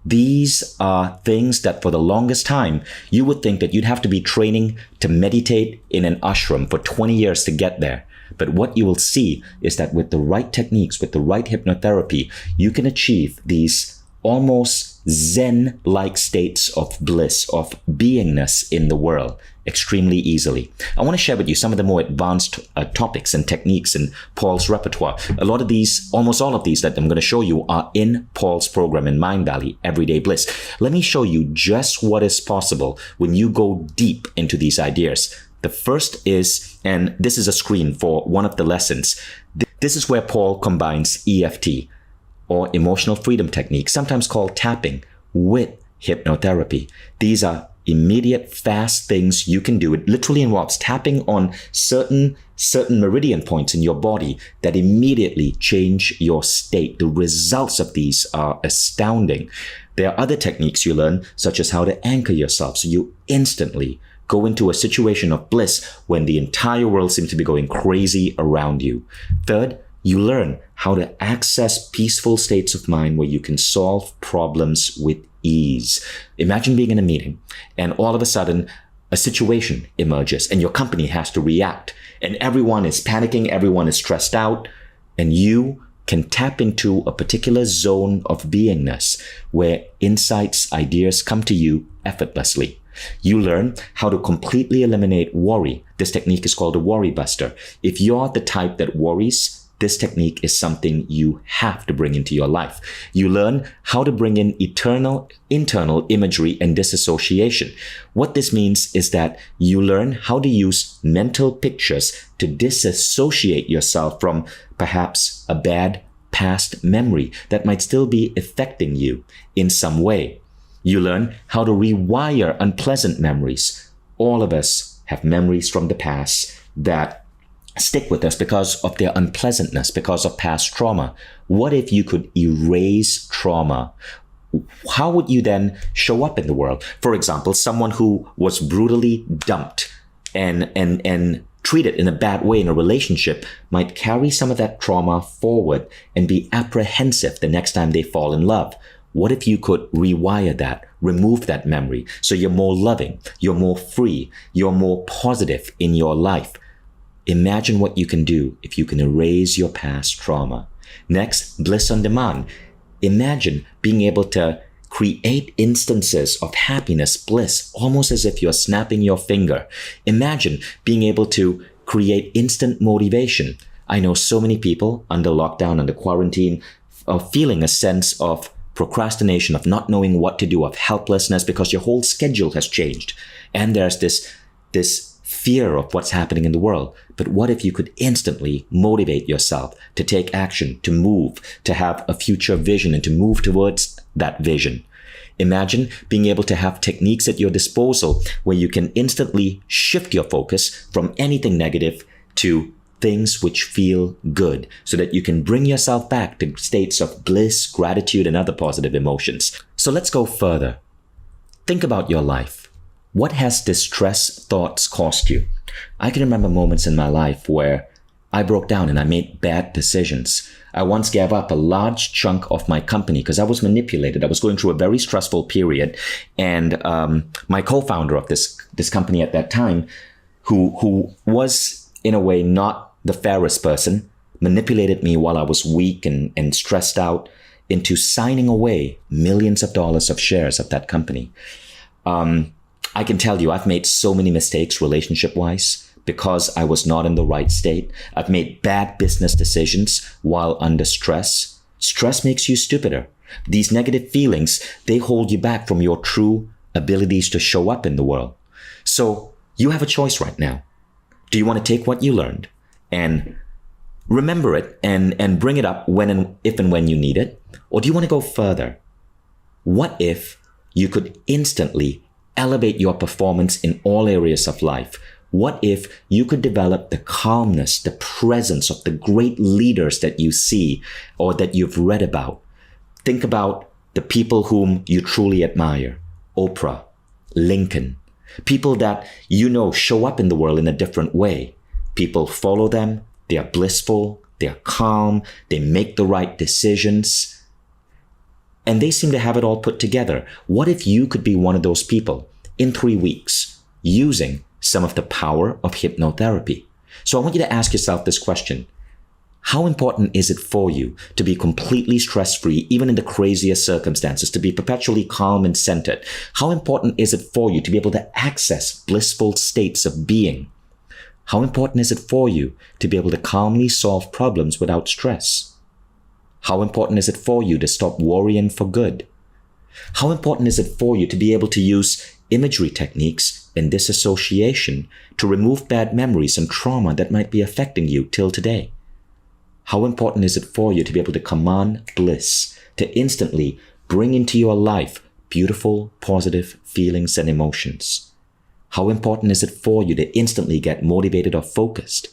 these are things that for the longest time, you would think that you'd have to be training to meditate in an ashram for 20 years to get there. But what you will see is that with the right techniques, with the right hypnotherapy, you can achieve these almost Zen-like states of bliss, of beingness in the world extremely easily. I want to share with you some of the more advanced topics and techniques in Paul's repertoire. A lot of these, almost all of these that I'm going to show you are in Paul's program in Mindvalley, Everyday Bliss. Let me show you just what is possible when you go deep into these ideas. The first is, and this is a screen for one of the lessons. This is where Paul combines EFT, or emotional freedom technique, sometimes called tapping, with hypnotherapy. These are immediate, fast things you can do. It literally involves tapping on certain meridian points in your body that immediately change your state. The results of these are astounding. There are other techniques you learn, such as how to anchor yourself, so you instantly go into a situation of bliss when the entire world seems to be going crazy around you. Third, you learn how to access peaceful states of mind where you can solve problems with ease. Imagine being in a meeting and all of a sudden a situation emerges and your company has to react and everyone is panicking, everyone is stressed out, and you can tap into a particular zone of beingness where insights, ideas come to you effortlessly. You learn how to completely eliminate worry. This technique is called a worry buster. If you're the type that worries, this technique is something you have to bring into your life. You learn how to bring in internal imagery and disassociation. What this means is that you learn how to use mental pictures to disassociate yourself from perhaps a bad past memory that might still be affecting you in some way. You learn how to rewire unpleasant memories. All of us have memories from the past that stick with us because of their unpleasantness, because of past trauma. What if you could erase trauma? how would you then show up in the world? For example, someone who was brutally dumped and treated in a bad way in a relationship might carry some of that trauma forward and be apprehensive the next time they fall in love. What if you could rewire that, remove that memory, so you're more loving, you're more free, you're more positive in your life? Imagine what you can do if you can erase your past trauma. Next, bliss on demand. Imagine being able to create instances of happiness, bliss, almost as if you're snapping your finger. Imagine being able to create instant motivation. I know so many people under lockdown, under quarantine, are feeling a sense of procrastination, of not knowing what to do, of helplessness because your whole schedule has changed. And there's this fear of what's happening in the world. But what if you could instantly motivate yourself to take action, to move, to have a future vision and to move towards that vision? Imagine being able to have techniques at your disposal where you can instantly shift your focus from anything negative to things which feel good, so that you can bring yourself back to states of bliss, gratitude, and other positive emotions. So let's go further. Think about your life. What has distress thoughts cost you? I can remember moments in my life where I broke down and I made bad decisions. I once gave up a large chunk of my company because I was manipulated. I was going through a very stressful period. And my co-founder of this company at that time, who was in a way not the fairest person, manipulated me while I was weak and stressed out into signing away millions of dollars of shares of that company. I can tell you, I've made so many mistakes relationship-wise because I was not in the right state. I've made bad business decisions while under stress. Stress makes you stupider. These negative feelings, they hold you back from your true abilities to show up in the world. So you have a choice right now. Do you want to take what you learned and remember it and bring it up if and when you need it? Or do you want to go further? What if you could instantly elevate your performance in all areas of life? What if you could develop the calmness, the presence of the great leaders that you see or that you've read about? Think about the people whom you truly admire. Oprah, Lincoln, people that you know show up in the world in a different way. People follow them, they are blissful, they are calm, they make the right decisions, and they seem to have it all put together. What if you could be one of those people in 3 weeks using some of the power of hypnotherapy? So I want you to ask yourself this question. How important is it for you to be completely stress-free, even in the craziest circumstances, to be perpetually calm and centered? How important is it for you to be able to access blissful states of being? How important is it for you to be able to calmly solve problems without stress? How important is it for you to stop worrying for good? How important is it for you to be able to use imagery techniques and disassociation to remove bad memories and trauma that might be affecting you till today? How important is it for you to be able to command bliss, to instantly bring into your life beautiful, positive feelings and emotions? How important is it for you to instantly get motivated or focused?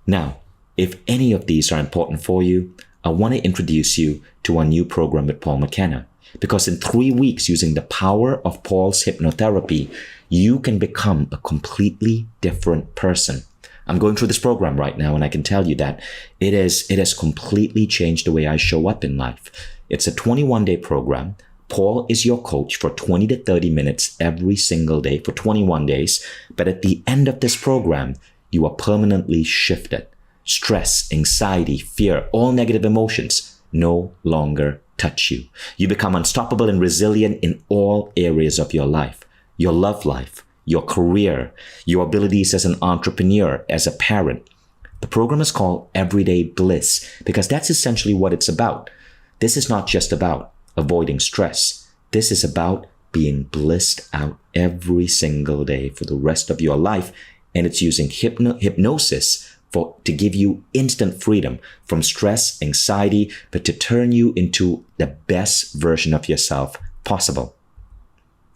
Now, if any of these are important for you, I want to introduce you to our new program with Paul Mckenna. Because in 3 weeks, using the power of Paul's hypnotherapy, you can become a completely different person. I'm going through this program right now, and I can tell you that it has completely changed the way I show up in life. It's a 21-day program. Paul is your coach for 20 to 30 minutes every single day for 21 days. But at the end of this program, you are permanently shifted. Stress, anxiety, fear, all negative emotions no longer touch you. You become unstoppable and resilient in all areas of your life. Your love life, your career, your abilities as an entrepreneur, as a parent. The program is called Everyday Bliss because that's essentially what it's about. This is not just about avoiding stress. This is about being blissed out every single day for the rest of your life. And it's using hypnosis to give you instant freedom from stress, anxiety, but to turn you into the best version of yourself possible.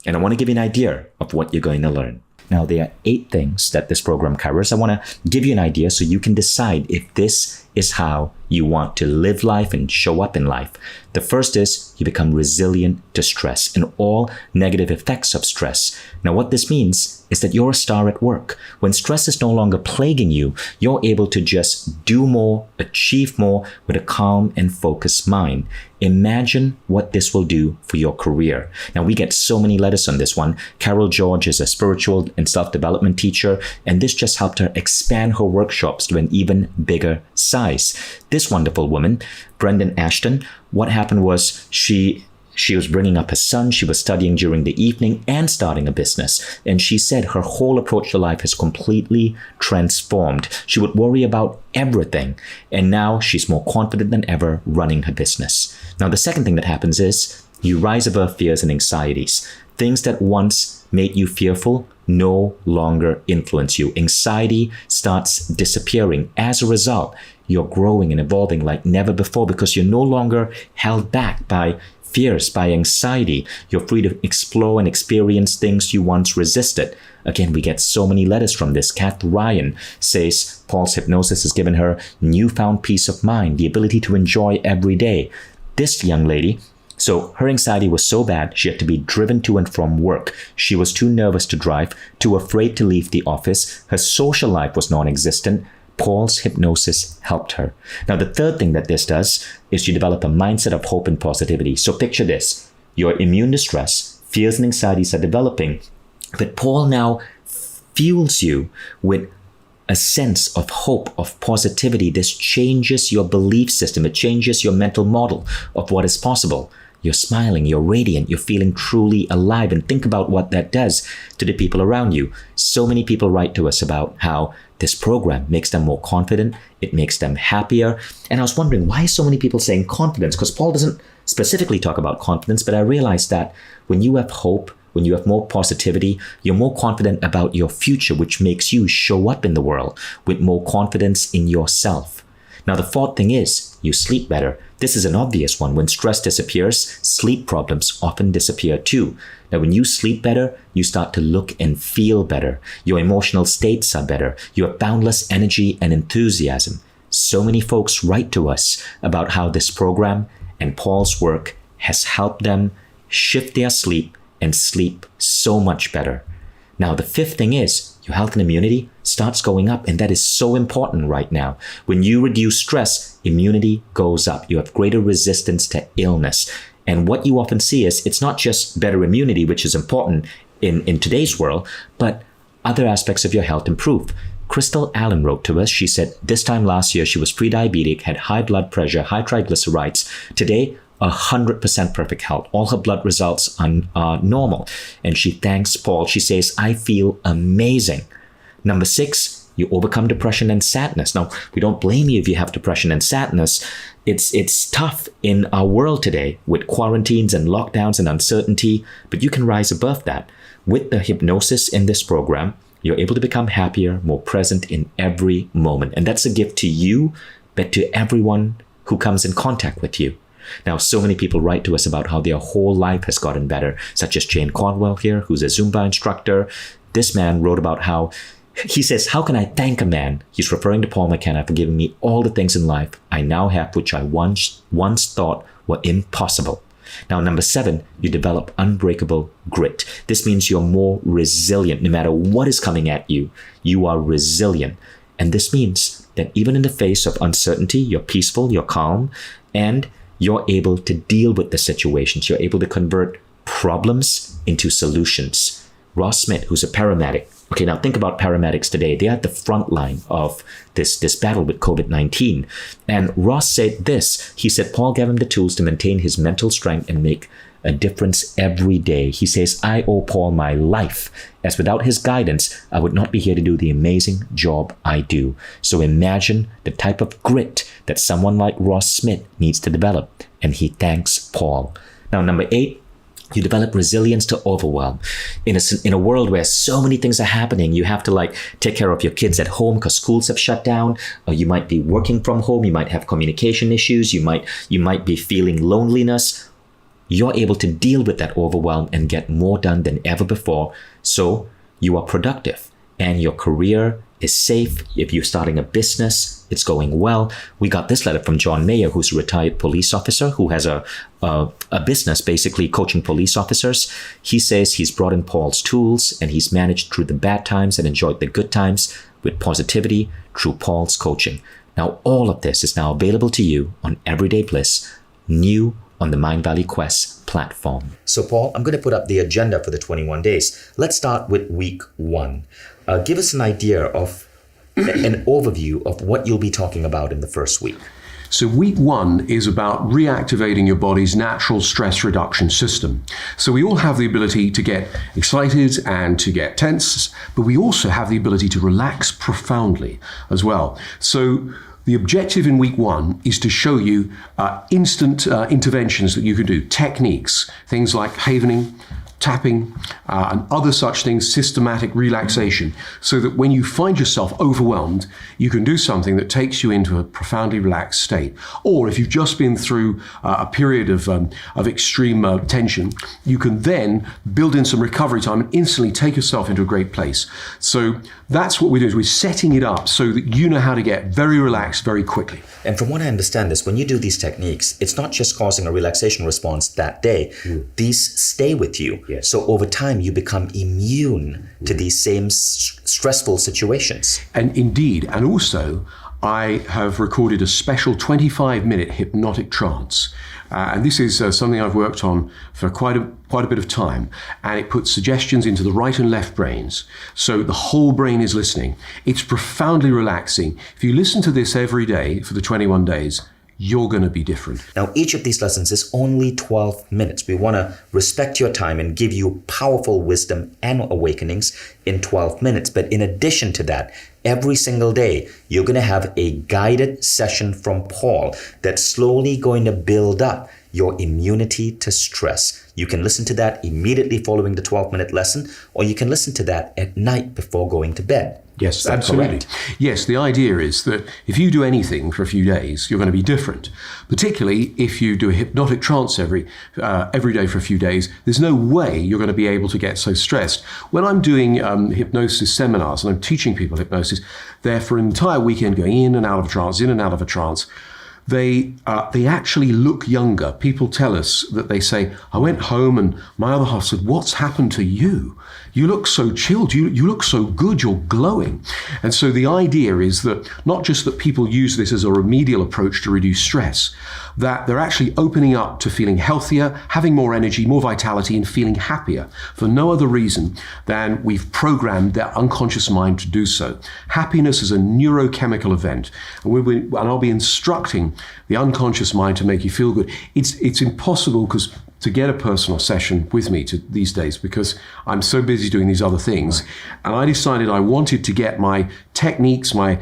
And I want to give you an idea of what you're going to learn. Now, there are 8 things that this program covers. I want to give you an idea so you can decide if this is how you want to live life and show up in life. The first is you become resilient to stress and all negative effects of stress. Now, what this means is that you're a star at work. When stress is no longer plaguing you, you're able to just do more, achieve more with a calm and focused mind. Imagine what this will do for your career. Now, we get so many letters on this one. Carol George is a spiritual and self-development teacher, and this just helped her expand her workshops to an even bigger size. This wonderful woman, Brendan Ashton, what happened was she was bringing up her son, she was studying during the evening and starting a business. And she said her whole approach to life has completely transformed. She would worry about everything. And now she's more confident than ever running her business. Now, the second thing that happens is you rise above fears and anxieties. Things that once made you fearful no longer influence you. Anxiety starts disappearing. As a result, you're growing and evolving like never before because you're no longer held back by fears, by anxiety. You're free to explore and experience things you once resisted. Again, we get so many letters from this. Kath Ryan says Paul's hypnosis has given her newfound peace of mind, the ability to enjoy every day. This young lady, so her anxiety was so bad, she had to be driven to and from work. She was too nervous to drive, too afraid to leave the office. Her social life was non-existent. Paul's hypnosis helped her. Now, the third thing that this does is you develop a mindset of hope and positivity. So picture this. You're immune to stress. Fears and anxieties are developing. But Paul now fuels you with a sense of hope, of positivity. This changes your belief system. It changes your mental model of what is possible. You're smiling, you're radiant, you're feeling truly alive. And think about what that does to the people around you. So many people write to us about how this program makes them more confident, it makes them happier. And I was wondering, why so many people saying confidence? Because Paul doesn't specifically talk about confidence, but I realized that when you have hope, when you have more positivity, you're more confident about your future, which makes you show up in the world with more confidence in yourself. Now, the fourth thing is you sleep better. This is an obvious one. When stress disappears, sleep problems often disappear too. Now, when you sleep better, you start to look and feel better. Your emotional states are better. You have boundless energy and enthusiasm. So many folks write to us about how this program and Paul's work has helped them shift their sleep and sleep so much better. Now, the fifth thing is your health and immunity starts going up, and that is so important right now. When you reduce stress, immunity goes up. You have greater resistance to illness. And what you often see is it's not just better immunity, which is important in today's world, but other aspects of your health improve. Crystal Allen wrote to us. She said this time last year she was pre-diabetic, had high blood pressure, high triglycerides. Today, 100% perfect health. All her blood results are normal. And she thanks Paul. She says, I feel amazing. Number 6, you overcome depression and sadness. Now, we don't blame you if you have depression and sadness. It's tough in our world today with quarantines and lockdowns and uncertainty, but you can rise above that. With the hypnosis in this program, you're able to become happier, more present in every moment. And that's a gift to you, but to everyone who comes in contact with you. Now, so many people write to us about how their whole life has gotten better, such as Jane Caldwell here, who's a Zumba instructor. This man wrote about how, he says, how can I thank a man? He's referring to Paul Mckenna for giving me all the things in life I now have, which I once thought were impossible. Now, number 7, you develop unbreakable grit. This means you're more resilient. No matter what is coming at you, you are resilient. And this means that even in the face of uncertainty, you're peaceful, you're calm, and you're able to deal with the situations. You're able to convert problems into solutions. Ross Smith, who's a paramedic. Okay, now think about paramedics today. They're at the front line of this battle with COVID-19. And Ross said this. He said Paul gave him the tools to maintain his mental strength and make a difference every day. He says, I owe Paul my life, as without his guidance, I would not be here to do the amazing job I do. So imagine the type of grit that someone like Ross Smith needs to develop. And he thanks Paul. Now, number 8, you develop resilience to overwhelm. In a world where so many things are happening, you have to take care of your kids at home because schools have shut down. Or you might be working from home. You might have communication issues. You might be feeling loneliness. You're able to deal with that overwhelm and get more done than ever before. So you are productive. and your career is safe. If you're starting a business, it's going well. We got this letter from John Mayer, who's a retired police officer who has a business basically coaching police officers. He says he's brought in Paul's tools and he's managed through the bad times and enjoyed the good times with positivity through Paul's coaching. Now, all of this is now available to you on Everyday Bliss, new on the Mindvalley Quest platform. So, Paul, I'm going to put up the agenda for the 21 days. Let's start with week 1. Give us an idea of an overview of what you'll be talking about in the first week. So week 1 is about reactivating your body's natural stress reduction system. So we all have the ability to get excited and to get tense, but we also have the ability to relax profoundly as well. So the objective in week 1 is to show you instant interventions that you can do, techniques, things like havening, tapping, and other such things, systematic relaxation, so that when you find yourself overwhelmed, you can do something that takes you into a profoundly relaxed state. Or if you've just been through a period of extreme tension, you can then build in some recovery time and instantly take yourself into a great place. So that's what we're doing, is we're setting it up so that you know how to get very relaxed very quickly. And from what I understand is when you do these techniques, it's not just causing a relaxation response that day. These stay with you. Yes. So over time, you become immune to these same stressful situations. And indeed, and also, I have recorded a special 25-minute hypnotic trance. And this is something I've worked on for quite a bit of time. And it puts suggestions into the right and left brains. So the whole brain is listening. It's profoundly relaxing. If you listen to this every day for the 21 days, you're going to be different. Now, each of these lessons is only 12 minutes. We want to respect your time and give you powerful wisdom and awakenings in 12 minutes. But in addition to that, every single day, you're going to have a guided session from Paul that's slowly going to build up your immunity to stress. You can listen to that immediately following the 12-minute lesson, or you can listen to that at night before going to bed. Yes, absolutely. Yes, the idea is that if you do anything for a few days, you're going to be different. Particularly if you do a hypnotic trance every day for a few days, there's no way you're going to be able to get so stressed. When I'm doing hypnosis seminars and I'm teaching people hypnosis, they're for an entire weekend going in and out of a trance, in and out of a trance. They actually look younger. People tell us that they say, I went home and my other half said, what's happened to you? You look so chilled, you look so good, you're glowing. And so the idea is that not just that people use this as a remedial approach to reduce stress, that they're actually opening up to feeling healthier, having more energy, more vitality, and feeling happier for no other reason than we've programmed their unconscious mind to do so. Happiness is a neurochemical event, and I'll be instructing the unconscious mind to make you feel good. It's impossible to get a personal session with me these days because I'm so busy doing these other things. And I decided I wanted to get my techniques, my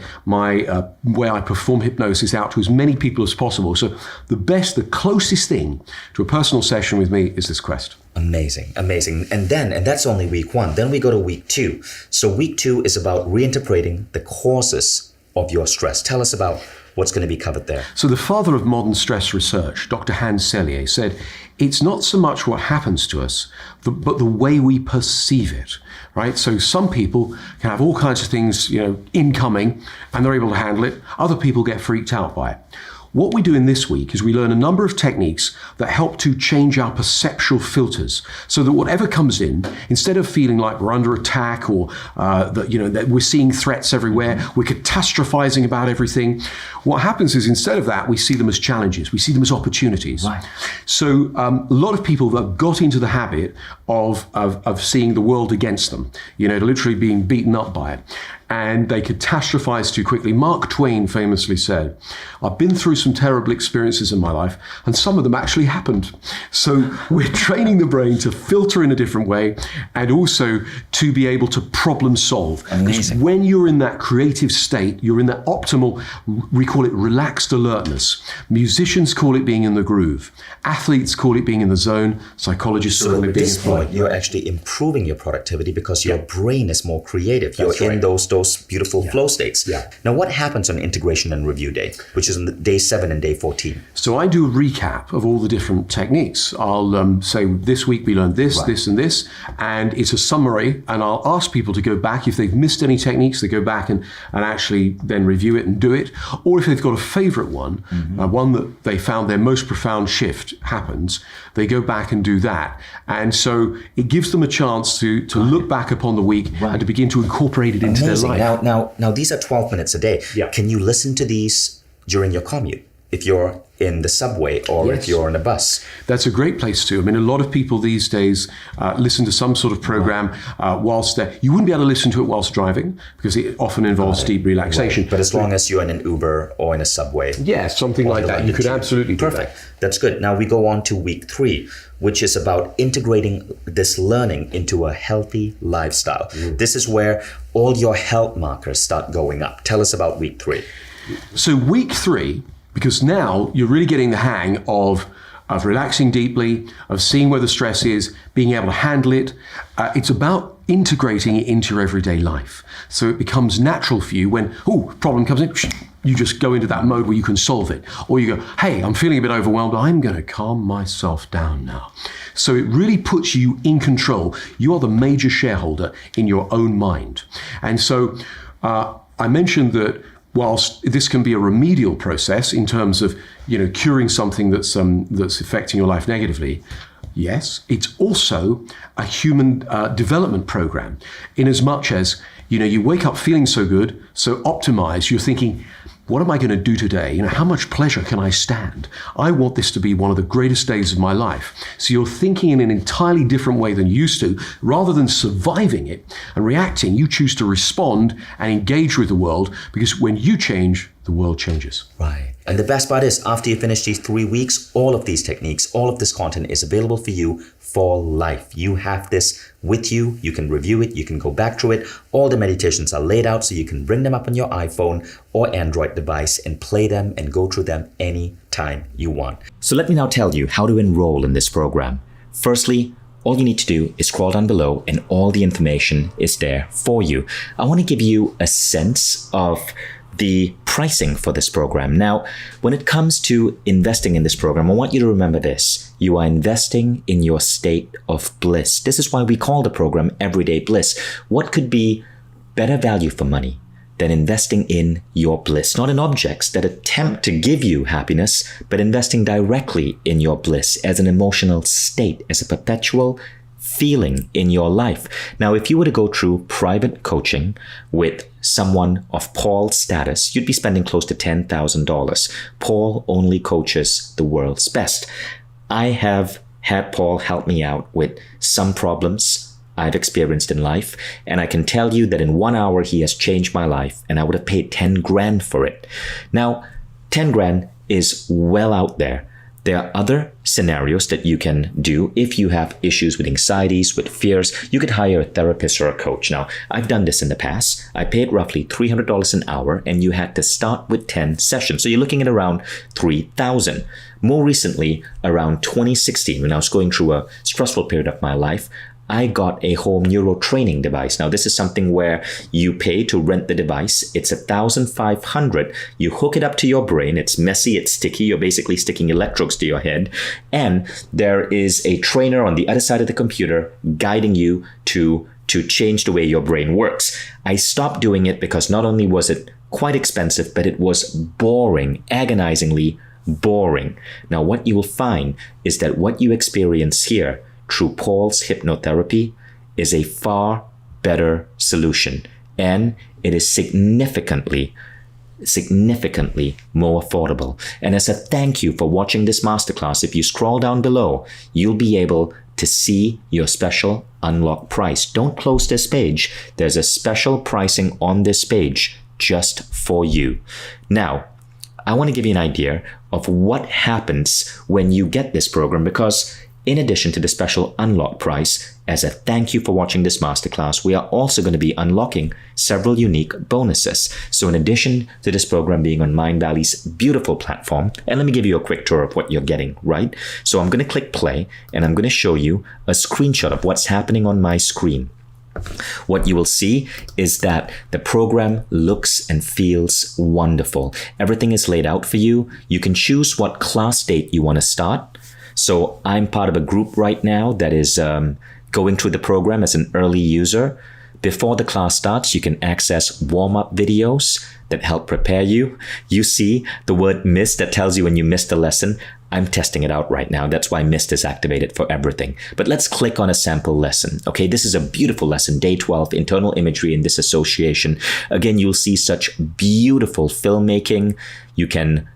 way I perform hypnosis out to as many people as possible. So the closest thing to a personal session with me is this quest. Amazing. And that's only week 1. Then we go to week 2. So week 2 is about reinterpreting the causes of your stress. Tell us about what's going to be covered there. So the father of modern stress research, Dr. Hans Selye, said, it's not so much what happens to us, but the way we perceive it, right? So some people can have all kinds of things, incoming, and they're able to handle it. Other people get freaked out by it. What we do in this week is we learn a number of techniques that help to change our perceptual filters so that whatever comes in, instead of feeling like we're under attack or that we're seeing threats everywhere, we're catastrophizing about everything, what happens is instead of that, we see them as challenges, we see them as opportunities. Right. So a lot of people have got into the habit of seeing the world against them, literally being beaten up by it. And they catastrophize too quickly. Mark Twain famously said, I've been through some terrible experiences in my life, and some of them actually happened. So we're training the brain to filter in a different way and also to be able to problem solve. Amazing. When you're in that creative state, you're in that optimal, we call it relaxed alertness. Musicians call it being in the groove. Athletes call it being in the zone. Psychologists call it being in So at this point, you're actually improving your productivity because your brain is more creative. You're in those those beautiful flow states. Yeah. Now, what happens on integration and review day, which is on day 7 and day 14? So I do a recap of all the different techniques. I'll say this week we learned this, this, and this, and it's a summary. And I'll ask people to go back if they've missed any techniques. They go back and actually then review it and do it. Or if they've got a favorite one, one that they found their most profound shift happens, they go back and do that. And so it gives them a chance to look back upon the week and to begin to incorporate it into their life. Now, these are 12 minutes a day. Yeah. Can you listen to these during your commute? If you're in the subway or if you're on a bus? That's a great place to. I mean, a lot of people these days listen to some sort of program whilst they're... You wouldn't be able to listen to it whilst driving because it often involves deep relaxation. Right. But as long as you're in an Uber or in a subway. Yeah, something like that. You could absolutely do Perfect. That's good. Now we go on to week 3, which is about integrating this learning into a healthy lifestyle. This is where all your health markers start going up. Tell us about week 3. So week 3, because now you're really getting the hang of relaxing deeply, of seeing where the stress is, being able to handle it. It's about integrating it into your everyday life. So it becomes natural for you when, problem comes in, you just go into that mode where you can solve it. Or you go, hey, I'm feeling a bit overwhelmed. I'm going to calm myself down now. So it really puts you in control. You are the major shareholder in your own mind. And so I mentioned that whilst this can be a remedial process in terms of, curing something that's affecting your life negatively, yes, it's also a human development program. In as much as, you wake up feeling so good, so optimized, you're thinking, what am I going to do today? How much pleasure can I stand? I want this to be one of the greatest days of my life. So you're thinking in an entirely different way than you used to. Rather than surviving it and reacting, you choose to respond and engage with the world, because when you change, the world changes. Right. And the best part is, after you finish these 3 weeks, all of these techniques, all of this content is available for you for life. You have this with you. You can review it. You can go back through it. All the meditations are laid out so you can bring them up on your iPhone or Android device and play them and go through them anytime you want. So let me now tell you how to enroll in this program. Firstly, all you need to do is scroll down below and all the information is there for you. I want to give you a sense of the pricing for this program. Now, when it comes to investing in this program, I want you to remember this. You are investing in your state of bliss. This is why we call the program Everyday Bliss. What could be better value for money than investing in your bliss? Not in objects that attempt to give you happiness, but investing directly in your bliss as an emotional state, as a perpetual feeling in your life. Now, if you were to go through private coaching with someone of Paul's status, you'd be spending close to $10,000. Paul only coaches the world's best. I have had Paul help me out with some problems I've experienced in life, and I can tell you that in 1 hour he has changed my life, and I would have paid 10 grand for it. Now, 10 grand is well out there. There are other scenarios that you can do if you have issues with anxieties, with fears. You could hire a therapist or a coach. Now, I've done this in the past. I paid roughly $300 an hour, and you had to start with 10 sessions. So you're looking at around $3,000. More recently, around 2016, when I was going through a stressful period of my life, I got a home neuro training device. Now, this is something where you pay to rent the device. It's $1,500. You hook it up to your brain. It's messy. It's sticky. You're basically sticking electrodes to your head. And there is a trainer on the other side of the computer guiding you to change the way your brain works. I stopped doing it because not only was it quite expensive, but it was boring, agonizingly boring. Now, what you will find is that what you experience here through Paul's hypnotherapy is a far better solution, and it is significantly more affordable. And as a thank you for watching this masterclass, if you scroll down below, you'll be able to see your special unlock price. Don't close this page. There's a special pricing on this page just for you. Now, I want to give you an idea of what happens when you get this program, because in addition to the special unlock price, as a thank you for watching this masterclass, we are also going to be unlocking several unique bonuses. So in addition to this program being on Mindvalley's beautiful platform, and let me give you a quick tour of what you're getting, right? So I'm going to click play, and I'm going to show you a screenshot of what's happening on my screen. what you will see is that the program looks and feels wonderful. Everything is laid out for you. You can choose what class date you want to start. So I'm part of a group right now that is going through the program as an early user. Before the class starts, you can access warm-up videos that help prepare you. You see the word missed that tells you when you missed a lesson. I'm testing it out right now. That's why missed is activated for everything. But let's click on a sample lesson. Okay, this is a beautiful lesson, day 12, internal imagery and disassociation. Again, you'll see such beautiful filmmaking. You can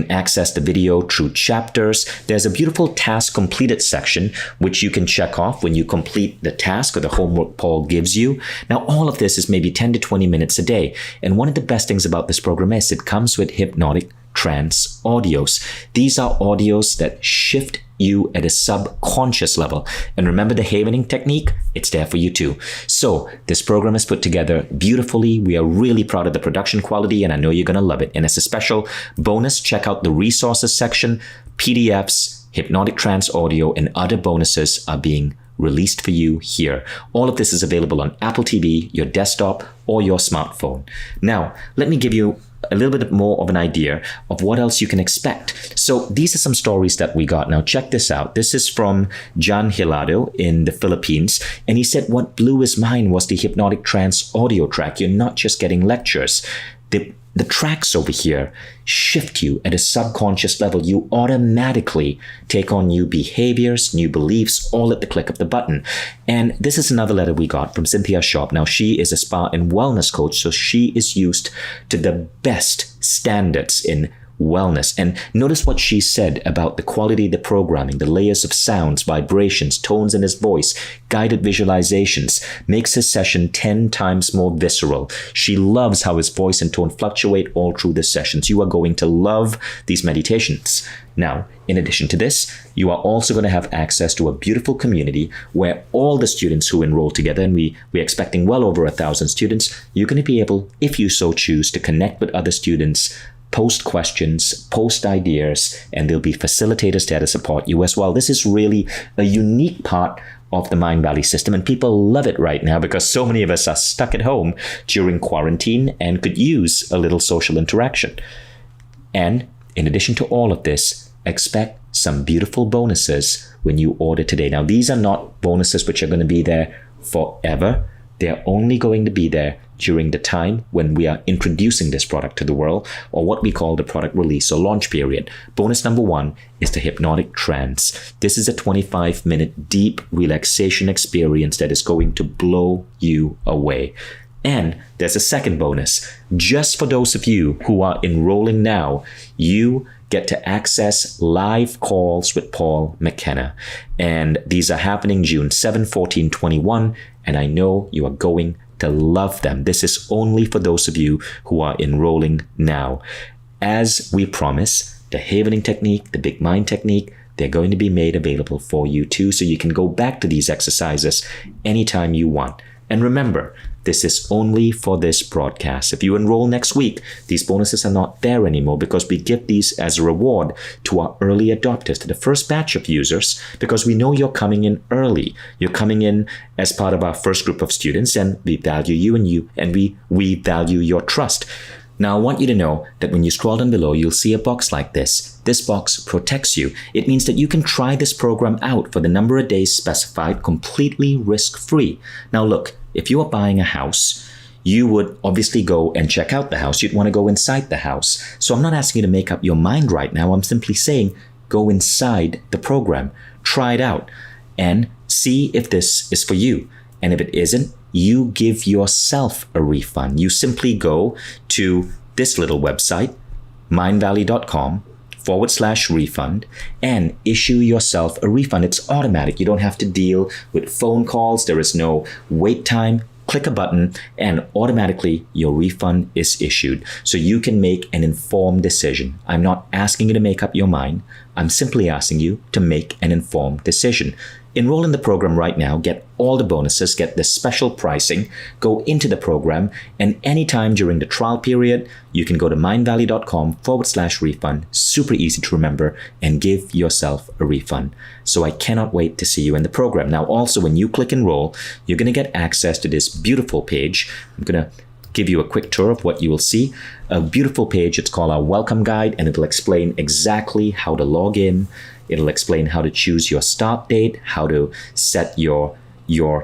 access the video through chapters. There's a beautiful task completed section, which you can check off when you complete the task or the homework Paul gives you. Now, all of this is maybe 10 to 20 minutes a day. And one of the best things about this program is it comes with hypnotic trance audios. These are audios that shift you at a subconscious level. And remember the havening technique? It's there for you too. So this program is put together beautifully. We are really proud of the production quality, and I know you're going to love it. And as a special bonus, check out the resources section. PDFs, hypnotic trance audio, and other bonuses are being released for you here. All of this is available on Apple TV, your desktop, or your smartphone. Now, let me give you a little bit more of an idea of what else you can expect. So these are some stories that we got. Now check this out. This is from John Hilado in the Philippines. And he said, what blew his mind was the hypnotic trance audio track. You're not just getting lectures. The tracks over here shift you at a subconscious level. You automatically take on new behaviors, new beliefs, all at the click of the button. And this is another letter we got from Cynthia Sharp. Now, she is a spa and wellness coach, so she is used to the best standards in wellness. And notice what she said about the quality of the programming, the layers of sounds, vibrations, tones in his voice, guided visualizations, makes his session 10 times more visceral. She loves how his voice and tone fluctuate all through the sessions. You are going to love these meditations. Now, in addition to this, you are also going to have access to a beautiful community where all the students who enroll together, and we're expecting well over 1,000 students, you're going to be able, if you so choose, to connect with other students, post questions, post ideas, and there'll be facilitators there to support you as well. This is really a unique part of the Mindvalley system, and people love it right now because so many of us are stuck at home during quarantine and could use a little social interaction. And in addition to all of this, expect some beautiful bonuses when you order today. Now, these are not bonuses which are going to be there forever. They're only going to be there during the time when we are introducing this product to the world, or what we call the product release or launch period. Bonus number 1 is the hypnotic trance. This is a 25-minute deep relaxation experience that is going to blow you away. And there's a second bonus. Just for those of you who are enrolling now, you get to access live calls with Paul Mckenna. And these are happening June 7, 14, 21. And I know you are going to love them. This is only for those of you who are enrolling now. As we promise, the havening technique, the big mind technique, they're going to be made available for you too, so you can go back to these exercises anytime you want. And remember, this is only for this broadcast. If you enroll next week, these bonuses are not there anymore because we give these as a reward to our early adopters, to the first batch of users, because we know you're coming in early. You're coming in as part of our first group of students, and we value you and we value your trust. Now, I want you to know that when you scroll down below, you'll see a box like this. This box protects you. It means that you can try this program out for the number of days specified, completely risk-free. Now, look, if you are buying a house, you would obviously go and check out the house. You'd want to go inside the house. So I'm not asking you to make up your mind right now. I'm simply saying go inside the program, try it out, and see if this is for you. And if it isn't, you give yourself a refund. You simply go to this little website, mindvalley.com/refund, and issue yourself a refund. It's automatic. You don't have to deal with phone calls. There is no wait time. Click a button and automatically your refund is issued. So you can make an informed decision. I'm not asking you to make up your mind. I'm simply asking you to make an informed decision. enroll in the program right now, get all the bonuses, get the special pricing, go into the program, and anytime during the trial period, you can go to mindvalley.com/refund, super easy to remember, and give yourself a refund. So I cannot wait to see you in the program. Now, also, when you click enroll, you're going to get access to this beautiful page. I'm going to give you a quick tour of what you will see. A beautiful page. It's called our welcome guide, and it'll explain exactly how to log in. It'll explain how to choose your start date, how to set your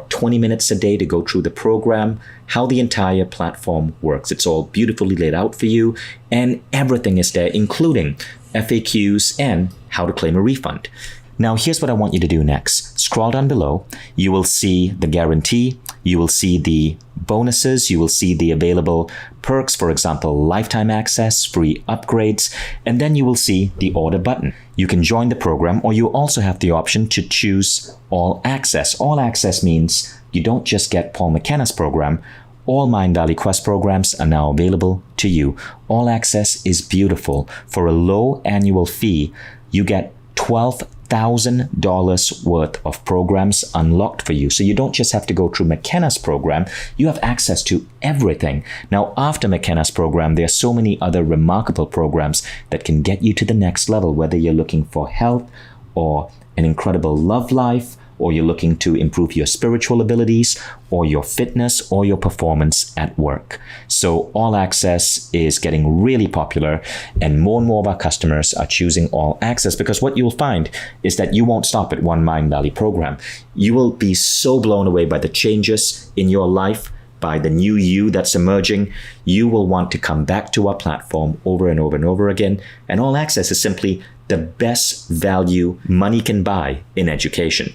20 minutes a day to go through the program, how the entire platform works. It's all beautifully laid out for you, and everything is there, including FAQs and how to claim a refund. Now, here's what I want you to do next. Scroll down below. You will see the guarantee. You will see the bonuses. You will see the available perks, for example, lifetime access, free upgrades, and then you will see the order button. You can join the program, or you also have the option to choose all access. All access means you don't just get Paul Mckenna's program. All Mindvalley Quest programs are now available to you. All access is beautiful. For a low annual fee, you get $12,000 worth of programs unlocked for you. So you don't just have to go through Mckenna's program, you have access to everything. Now, after Mckenna's program, there are so many other remarkable programs that can get you to the next level, whether you're looking for health or an incredible love life, or you're looking to improve your spiritual abilities, or your fitness, or your performance at work. So All Access is getting really popular, and more of our customers are choosing All Access, because what you'll find is that you won't stop at one Mindvalley program. You will be so blown away by the changes in your life, by the new you that's emerging. You will want to come back to our platform over and over and over again. And All Access is simply the best value money can buy in education.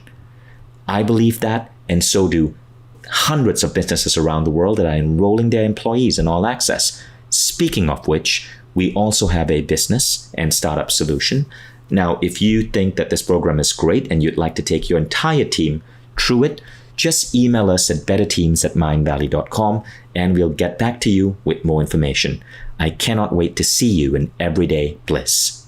I believe that, and so do hundreds of businesses around the world that are enrolling their employees in All Access. Speaking of which, we also have a business and startup solution. Now, if you think that this program is great and you'd like to take your entire team through it, just email us at betterteams@mindvalley.com and we'll get back to you with more information. I cannot wait to see you in Everyday Bliss.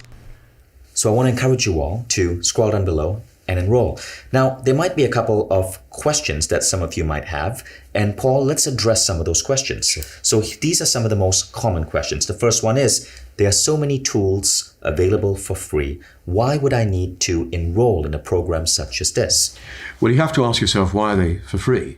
So I want to encourage you all to scroll down below and enroll. Now, there might be a couple of questions that some of you might have, and Paul, let's address some of those questions. Sure. So these are some of the most common questions. The first one is, there are so many tools available for free. Why would I need to enroll in a program such as this? Well, you have to ask yourself, why are they for free?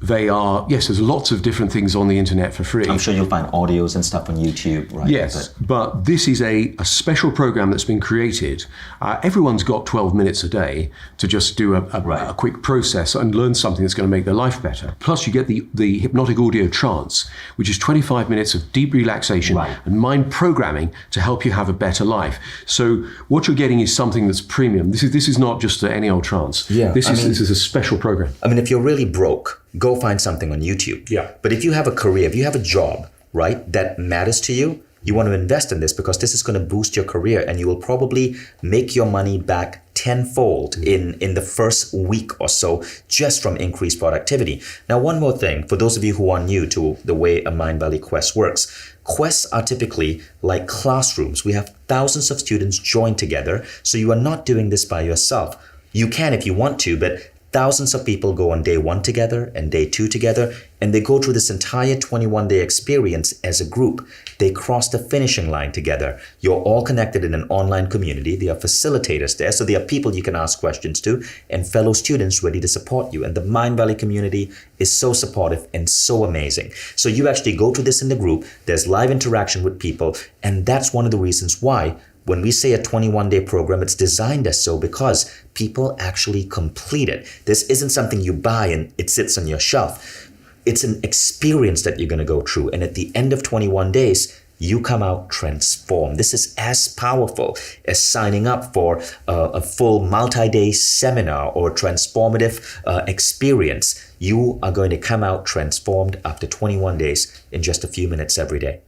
They are, yes, there's lots of different things on the internet for free. I'm sure you'll find audios and stuff on YouTube, right? Yes, but this is a special program that's been created. Everyone's got 12 minutes a day to just do a quick process and learn something that's going to make their life better. Plus, you get the hypnotic audio trance, which is 25 minutes of deep relaxation and mind programming to help you have a better life. So what you're getting is something that's premium. This is not just any old trance. Yeah, this is a special program. I mean, if you're really broke, go find something on YouTube. Yeah. But if you have a career, if you have a job, right, that matters to you, you want to invest in this because this is going to boost your career and you will probably make your money back tenfold in the first week or so just from increased productivity. Now, one more thing, for those of you who are new to the way a Mindvalley Quest works, quests are typically like classrooms. We have thousands of students joined together, so you are not doing this by yourself. You can if you want to, but thousands of people go on day 1 together and day 2 together, and they go through this entire 21-day experience as a group. They cross the finishing line together. You're all connected in an online community. There are facilitators there, so there are people you can ask questions to and fellow students ready to support you. And the Mindvalley community is so supportive and so amazing. So you actually go through this in the group. There's live interaction with people, and that's one of the reasons why when we say a 21-day program, it's designed as so because people actually complete it. This isn't something you buy and it sits on your shelf. It's an experience that you're going to go through. And at the end of 21 days, you come out transformed. This is as powerful as signing up for a full multi-day seminar or transformative experience. You are going to come out transformed after 21 days in just a few minutes every day.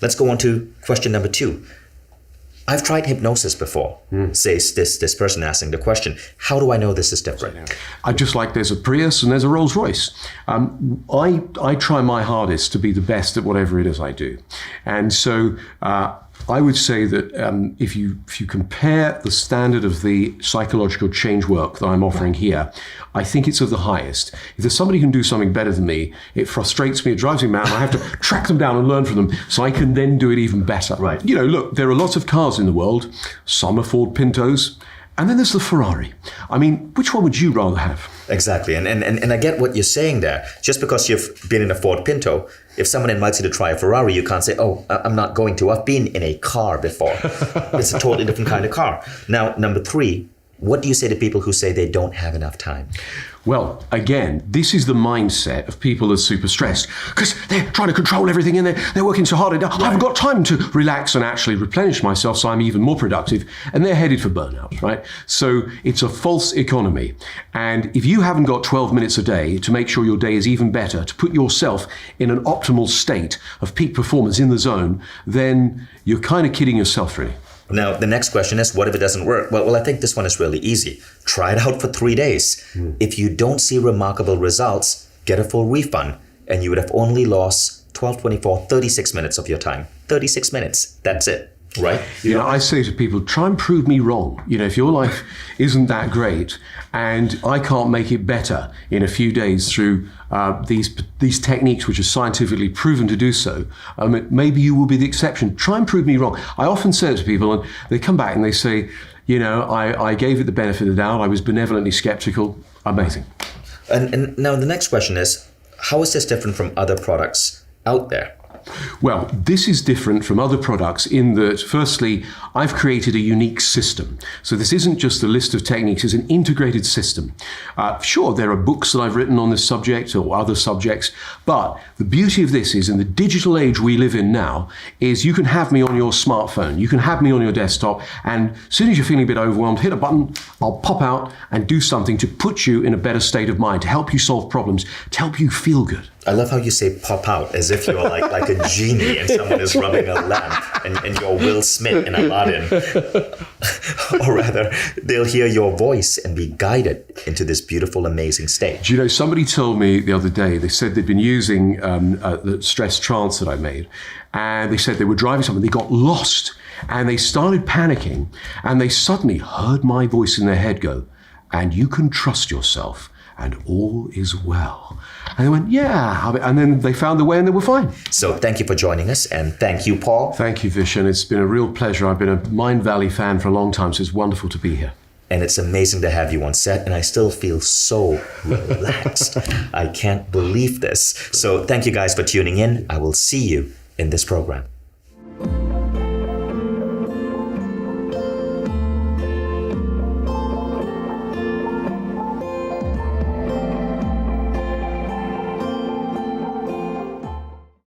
Let's go on to question number 2. I've tried hypnosis before, says this person asking the question. How do I know this is different? I just like there's a Prius and there's a Rolls Royce. I try my hardest to be the best at whatever it is I do. And so I would say that if you compare the standard of the psychological change work that I'm offering here, I think it's of the highest. If there's somebody who can do something better than me, it frustrates me, it drives me mad. I have to track them down and learn from them so I can then do it even better. Right. You know, look, there are lots of cars in the world. Some are Ford Pintos, and then there's the Ferrari. I mean, which one would you rather have? Exactly. And I get what you're saying there. Just because you've been in a Ford Pinto, if someone invites you to try a Ferrari, you can't say, oh, I'm not going to. I've been in a car before. It's a totally different kind of car. Now, number 3, what do you say to people who say they don't have enough time? Well, again, this is the mindset of people that are super stressed because they're trying to control everything and they're working so hard. I haven't got time to relax and actually replenish myself so I'm even more productive, and they're headed for burnout, right? So it's a false economy. And if you haven't got 12 minutes a day to make sure your day is even better, to put yourself in an optimal state of peak performance in the zone, then you're kind of kidding yourself, really. Now, the next question is, what if it doesn't work? Well, I think this one is really easy. Try it out for 3 days. If you don't see remarkable results, get a full refund. And you would have only lost 12, 24, 36 minutes of your time. 36 minutes. That's it. Right? You know, I say to people, try and prove me wrong. You know, if your life isn't that great and I can't make it better in a few days through these techniques which are scientifically proven to do so, maybe you will be the exception. Try and prove me wrong. I often say it to people and they come back and they say, you know, I gave it the benefit of the doubt. I was benevolently skeptical. Amazing. And now the next question is, how is this different from other products out there? Well, this is different from other products in that, firstly, I've created a unique system. So this isn't just a list of techniques, it's an integrated system. Sure, there are books that I've written on this subject or other subjects, but the beauty of this is in the digital age we live in now, is you can have me on your smartphone, you can have me on your desktop, and as soon as you're feeling a bit overwhelmed, hit a button, I'll pop out and do something to put you in a better state of mind, to help you solve problems, to help you feel good. I love how you say pop out, as if you're like a genie and someone is rubbing a lamp and you're Will Smith in Aladdin. Or rather, they'll hear your voice and be guided into this beautiful, amazing state. Do you know, somebody told me the other day, they said they'd been using the stress trance that I made, and they said they were driving something, they got lost, and they started panicking, and they suddenly heard my voice in their head go, and you can trust yourself, and all is well. And they went, yeah. And then they found the way and they were fine. So thank you for joining us. And thank you, Paul. Thank you, Vishen. It's been a real pleasure. I've been a Mindvalley fan for a long time, so it's wonderful to be here. And it's amazing to have you on set. And I still feel so relaxed. I can't believe this. So thank you guys for tuning in. I will see you in this program.